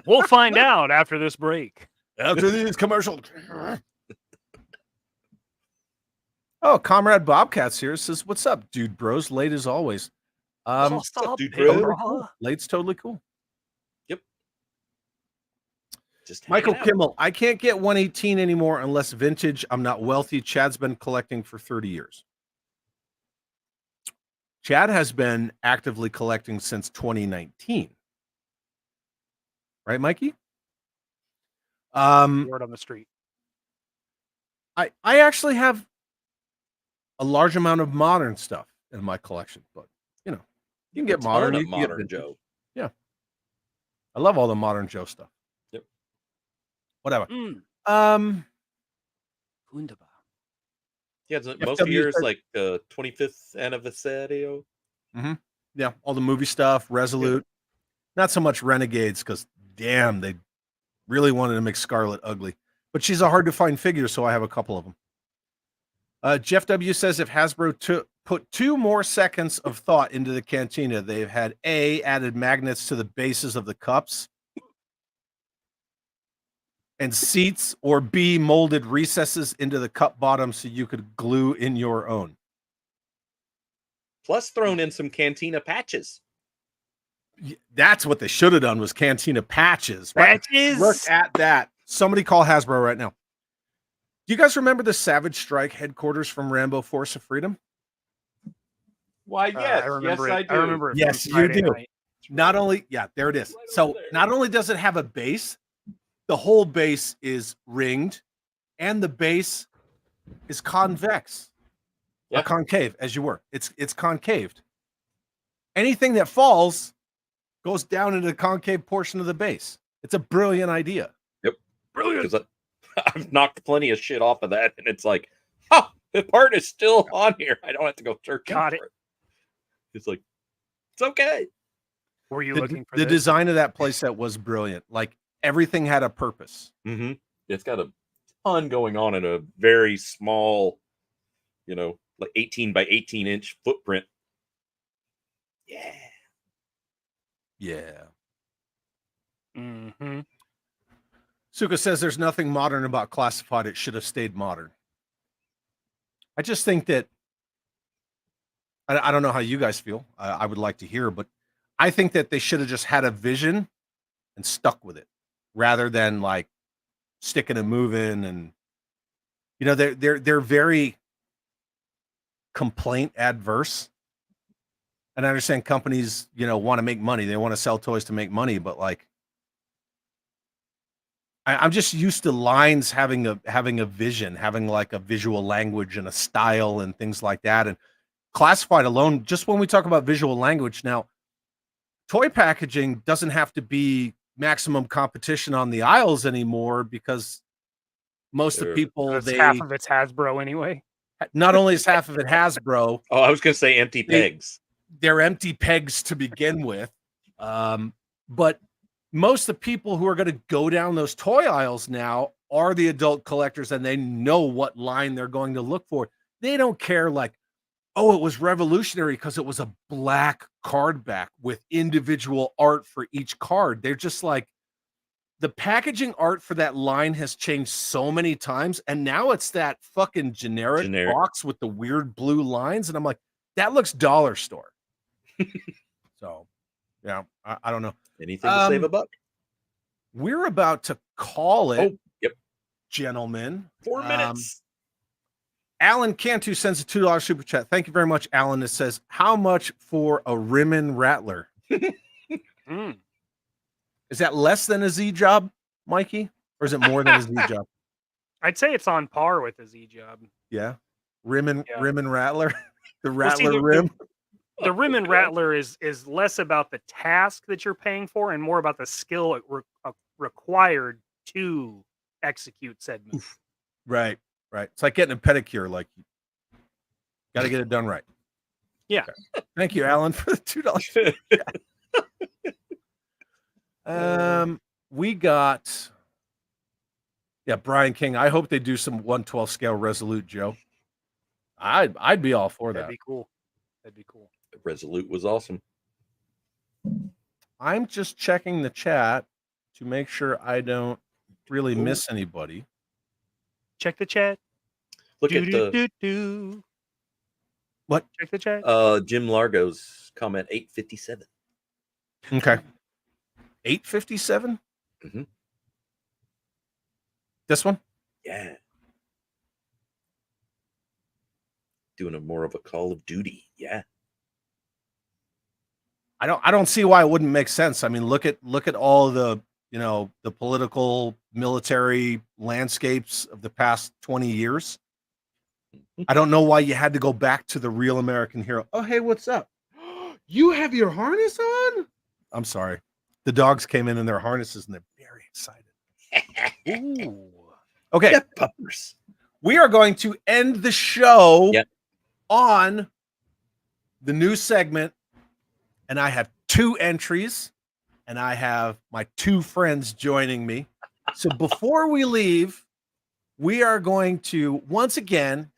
We'll find out after this break. After these commercials. Oh, Comrade Bobcats here says, "What's up, dude, bros? Late as always." What's up, dude, Totally bro? cool. Late's totally cool. Yep. Just Michael hanging out. Kimmel, I can't get 118 anymore unless vintage. I'm not wealthy. Chad's been collecting for 30 years. Chad has been actively collecting since 2019. Right, Mikey? Word on the street. I actually have a large amount of modern stuff in my collection, but you can get modern. You can get Modern vintage. Joe. Yeah. I love all the modern Joe stuff. Yep. Whatever. Wunderbar. Yeah, most of FW yours says- like 25th anniversary. Yeah, all the movie stuff, Resolute. Not so much Renegades, because damn, they really wanted to make Scarlet ugly. But she's a hard to find figure, so I have a couple of them. Jeff W says if Hasbro put 2 more seconds of thought into the cantina, they've had A, added magnets to the bases of the cups and seats, or B, molded recesses into the cup bottom so you could glue in your own. Plus thrown in some Cantina patches. That's what they should have done, was Cantina patches. Patches. Look at that. Somebody call Hasbro right now. Do you guys remember the Savage Strike headquarters from Rambo Force of Freedom? Why, yes. I remember yes, it. I do. I remember it. Yes, from you Friday do. night. Not only, yeah, there it is. Right So over there. not only does it have a base, the whole base is ringed, and the base is convex. Yeah. Or concave, as you were. It's concaved. Anything that falls goes down into the concave portion of the base. It's a brilliant idea. Brilliant. Because I've knocked plenty of shit off of that, and it's like, the part is still on here. I don't have to go searching Got for it. it. It's like, it's okay. Were you The, looking for the this? design of that playset was brilliant. Like everything had a purpose. Mm-hmm. It's got a ton going on in a very small, like 18 by 18 inch footprint. Yeah. Yeah. Mm-hmm. Suka says there's nothing modern about classified. It should have stayed modern. I just think that I don't know how you guys feel. I would like to hear, but I think that they should have just had a vision and stuck with it rather than like sticking and moving. And they're very complaint adverse. And I understand companies, want to make money. They want to sell toys to make money, but like I'm just used to lines having a vision, having like a visual language and a style and things like that. And classified alone, just when we talk about visual language now, toy packaging doesn't have to be maximum competition on the aisles anymore because most of the people half of it's Hasbro anyway. Not only is half of it Hasbro. Oh, I was going to say empty pegs. They're empty pegs to begin with. But most of the people who are going to go down those toy aisles now are the adult collectors, and they know what line they're going to look for. They don't care like, oh, it was revolutionary because it was a black card back with individual art for each card. They're just like, the packaging art for that line has changed so many times, and now it's that fucking generic box with the weird blue lines, and I'm like, that looks dollar store. So, yeah, I don't know. Anything to save a buck. We're about to call it. Oh, yep. Gentlemen. 4 minutes. Alan Cantu sends a $2 super chat. Thank you very much, Alan. It says, how much for a Rimmen Rattler? Is that less than a Z job, Mikey? Or is it more than a Z job? I'd say it's on par with a Z job. Yeah. Rimmen Rattler. The Rattler rim. The Rimmen Rattler is less about the task that you're paying for and more about the skill required to execute said move. Right. It's like getting a pedicure. Like, got to get it done right. Yeah. Okay. Thank you, Alan, for the $2. We got, Brian King. I hope they do some 112 scale Resolute, Joe. I'd be all for that. That'd be cool. Resolute was awesome. I'm just checking the chat to make sure I don't really miss anybody. Check the chat. Look at the what? Check the chat. Jim Largo's comment 857. Okay. 857? Mm-hmm. This one? Yeah. Doing a more of a Call of Duty. Yeah. I don't see why it wouldn't make sense. I mean, look at all the, the political military landscapes of the past 20 years. I don't know why you had to go back to the real American hero. Oh, hey, what's up? You have your harness on? I'm sorry. The dogs came in their harnesses and they're very excited. Ooh. Okay. Yeah, puppers. We are going to end the show on the new segment. And I have 2 entries, and I have my 2 friends joining me. So before we leave, we are going to once again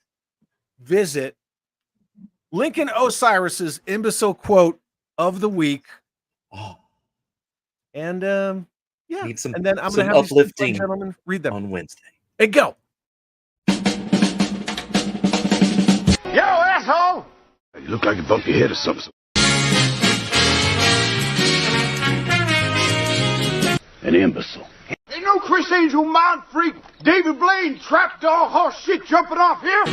visit Lincoln Osiris's imbecile quote of the week. Oh. And Need some, and then I'm going to have uplifting these gentlemen read them on Wednesday. Hey, go. Yo, asshole! You look like you bumped your head or something. An imbecile. Ain't no Chris Angel mind freak, David Blaine trapped all horse shit jumping off here.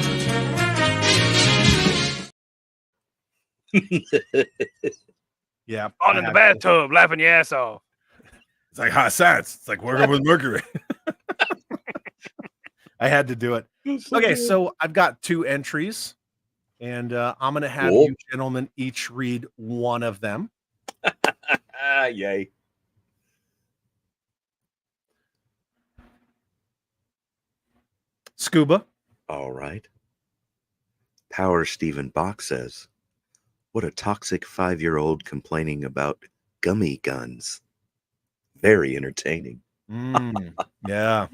Yeah. On in the bathtub, laughing your ass off. It's like hot science. It's like working with mercury. I had to do it. Okay, so I've got 2 entries, and I'm going to have you gentlemen each read one of them. Yay. SCUBA. All right. Power Stephen Bach says, what a toxic 5-year-old complaining about gummy guns. Very entertaining. Yeah.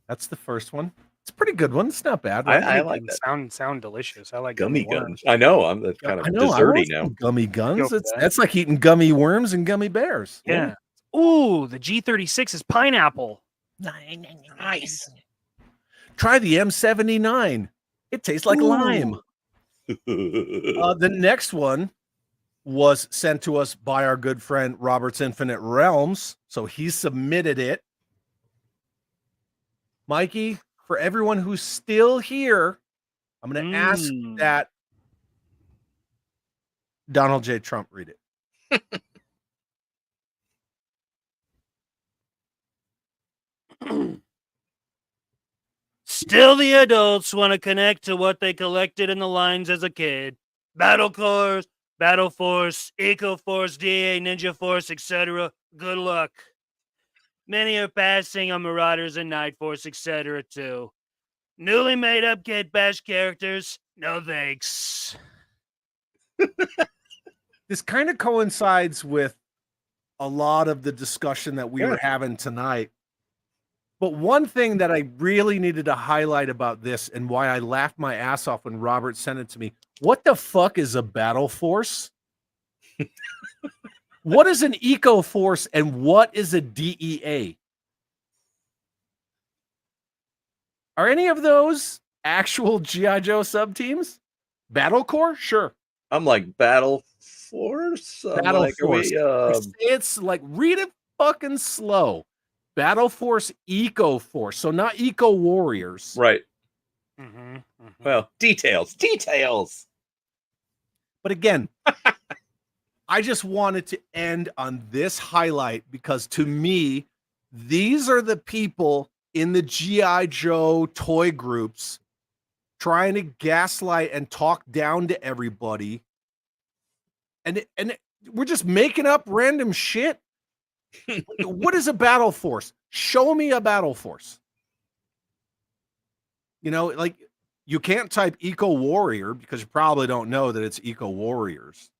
That's the first one. It's a pretty good one. It's not bad, right? I like that. Sound delicious. I like Gummy worms. guns. I know. I'm that's kind of I know. I desserty want now. some gummy Go guns. for It's that. that's like eating gummy worms and gummy bears. Yeah. Ooh, the G36 is pineapple. Nice. Try the M79. It tastes like lime. The next one was sent to us by our good friend Robert's Infinite Realms. So he submitted it. Mikey, for everyone who's still here, I'm going to ask that Donald J. Trump read it. Still, the adults want to connect to what they collected in the lines as a kid. Battle Corps, Battle Force, Eco Force, DA, Ninja Force, etc. Good luck. Many are passing on Marauders and Night Force, etc. too. Newly made up Kit Bash characters, no thanks. This kind of coincides with a lot of the discussion that we were having tonight. But one thing that I really needed to highlight about this and why I laughed my ass off when Robert sent it to me, what the fuck is a battle force? What is an eco force and what is a DEA? Are any of those actual G.I. Joe sub teams? Battle Corps? Sure. I'm like Battle Force. Battle like, Force. It's like, read it fucking slow. Battle Force, Eco Force. So not Eco Warriors. Right. Mm-hmm, Well, details. But again, I just wanted to end on this highlight because to me, these are the people in the G.I. Joe toy groups trying to gaslight and talk down to everybody. And we're just making up random shit. What is a battle force? Show me a battle force. You know, like you can't type Eco Warrior because you probably don't know that it's Eco Warriors.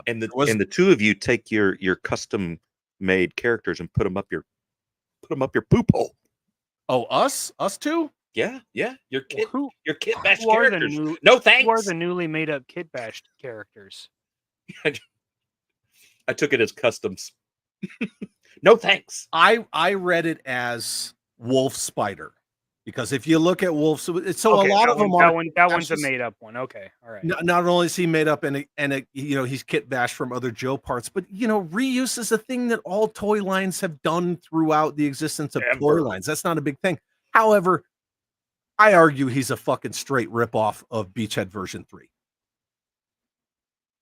And the two of you take your custom made characters and put them up your poop hole. Oh, us two? Yeah. Your kit bash who are the characters. new- No thanks. Who are the newly made up Kit Bash characters? I took it as customs. No thanks. I read it as Wolf Spider because if you look at Wolf, so Okay, a lot of them are. That one's a made up one. Okay, all right. Not only is he made up and you know he's kit bashed from other Joe parts, but you know reuse is a thing that all toy lines have done throughout the existence of toy lines. That's not a big thing. However, I argue he's a fucking straight ripoff of Beachhead version 3.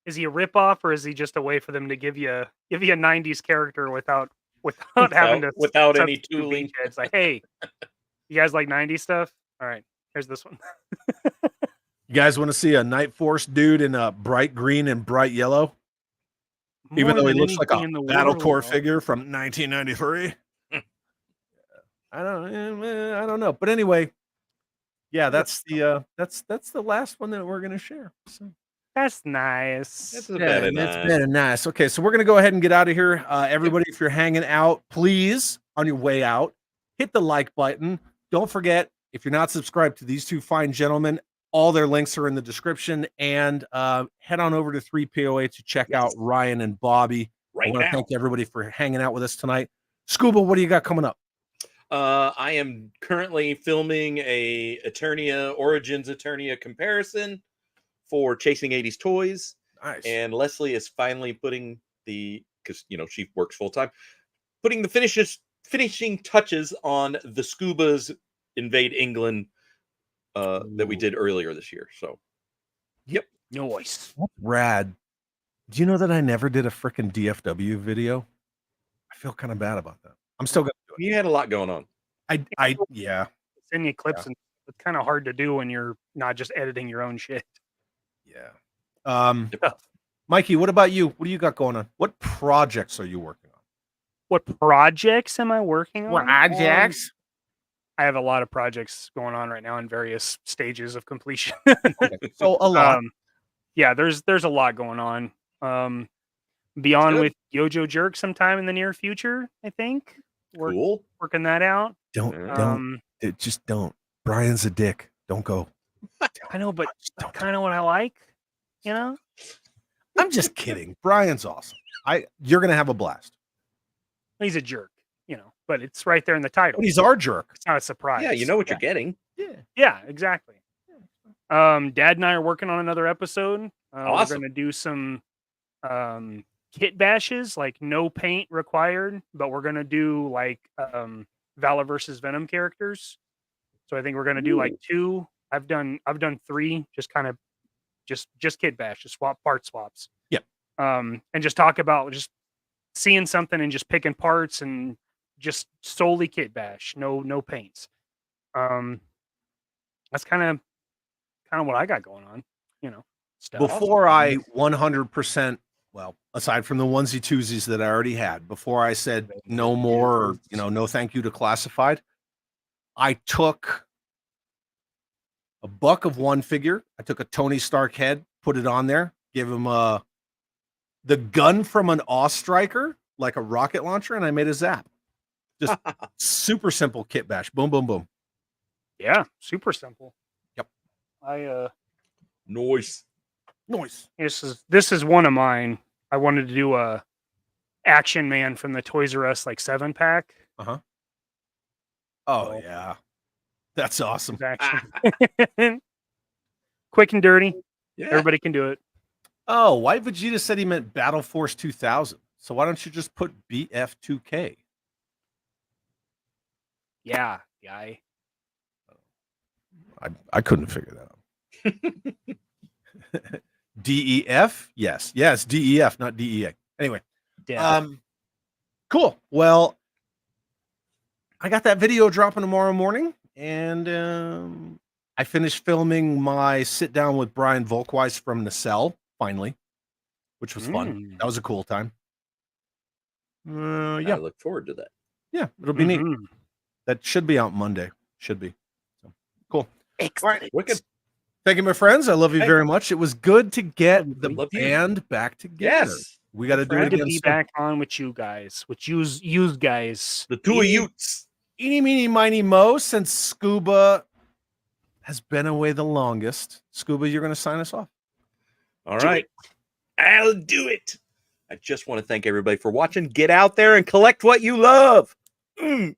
Is he a ripoff or is he just a way for them to give you a 90s character without having to without any substitute tooling? Beachhead? It's like, hey, you guys like 90s stuff? All right, here's this one. You guys want to see a Night Force dude in a bright green and bright yellow? Even though he looks like a Battle Corps figure from 1993. I don't know. But anyway, yeah, that's the last one that we're gonna share. So that's nice. That's very nice. Okay, so we're gonna go ahead and get out of here. Everybody, if you're hanging out, please on your way out, hit the like button. Don't forget, if you're not subscribed to these two fine gentlemen, all their links are in the description. And head on over to 3POA to check out Ryan and Bobby. I want to thank everybody for hanging out with us tonight. Scuba, what do you got coming up? I am currently filming a Eternia Origins Eternia comparison for Chasing 80s Toys. Nice. And Leslie is finally putting because she works full time, putting the finishing touches on the SCUBA's Invade England that we did earlier this year. So, yep. Nice. That's rad. Do you know that I never did a freaking DFW video? I feel kind of bad about that. I'm still gonna do it. You had a lot going on. Yeah. Send you clips, and it's kind of hard to do when you're not just editing your own shit. Yeah. Mikey, what about you? What do you got going on? What projects are you working on? What projects am I working on? Projects? I have a lot of projects going on right now in various stages of completion. Okay. So a lot. Yeah, there's a lot going on. Beyond with Yojo Jerk sometime in the near future, I think. Cool. Working that out. Don't. Just don't. Brian's a dick. Don't go. I know, but Don't. kind of what I like, you know. I'm just kidding. Brian's awesome. You're gonna have a blast. He's a jerk, you know, but it's right there in the title. But he's our jerk. It's not a surprise. Yeah, you know what you're getting. Yeah, exactly. Dad and I are working on another episode. Awesome. We're going to do some kit bashes, like no paint required, but we're going to do like Valor versus Venom characters. So I think we're going to do like 2. I've done 3, just kind of just kit bash, just part swaps. Yep. And just talk about just seeing something and just picking parts and just solely kit bash, no paints. That's kind of what I got going on, you know. Stuff. Before I 100%, well, aside from the onesie twosies that I already had, before I said no more, or, you know, no thank you to classified, I took a buck of one figure. I took a Tony Stark head, put it on there, give him the gun from an Awe Striker, like a rocket launcher, and I made a zap. Just super simple kit bash. Boom, boom, boom. Yeah, super simple. Yep. Noise. This is one of mine. I wanted to do a Action Man from the Toys R Us like 7-pack. Uh-huh. Oh yeah. That's awesome. Quick and dirty. Yeah. Everybody can do it. Oh, White Vegeta said he meant Battle Force 2000. So why don't you just put BF2K? Yeah, guy. I couldn't figure that out. DEF? Yes. Yes, DEF, not DEA. Anyway. Yeah. Cool. Well, I got that video dropping tomorrow morning, and I finished filming my sit down with Brian Volkweiss from Nacelle, finally, which was fun. That was a cool time. Yeah. I look forward to that. Yeah, it'll be neat. That should be out Monday. Should be. So cool. Excellent. All right. Wicked. Thank you, my friends. I love you Hey. very much. It was good to get the Love you. band back together. Yes. We got to do it Glad to again. be soon. back on with you guys, with you guys. The two of Utes. Eeny, meeny, miny, mo, since Scuba has been away the longest. Scuba, you're going to sign us off. All right. I'll do it. I just want to thank everybody for watching. Get out there and collect what you love. Mm.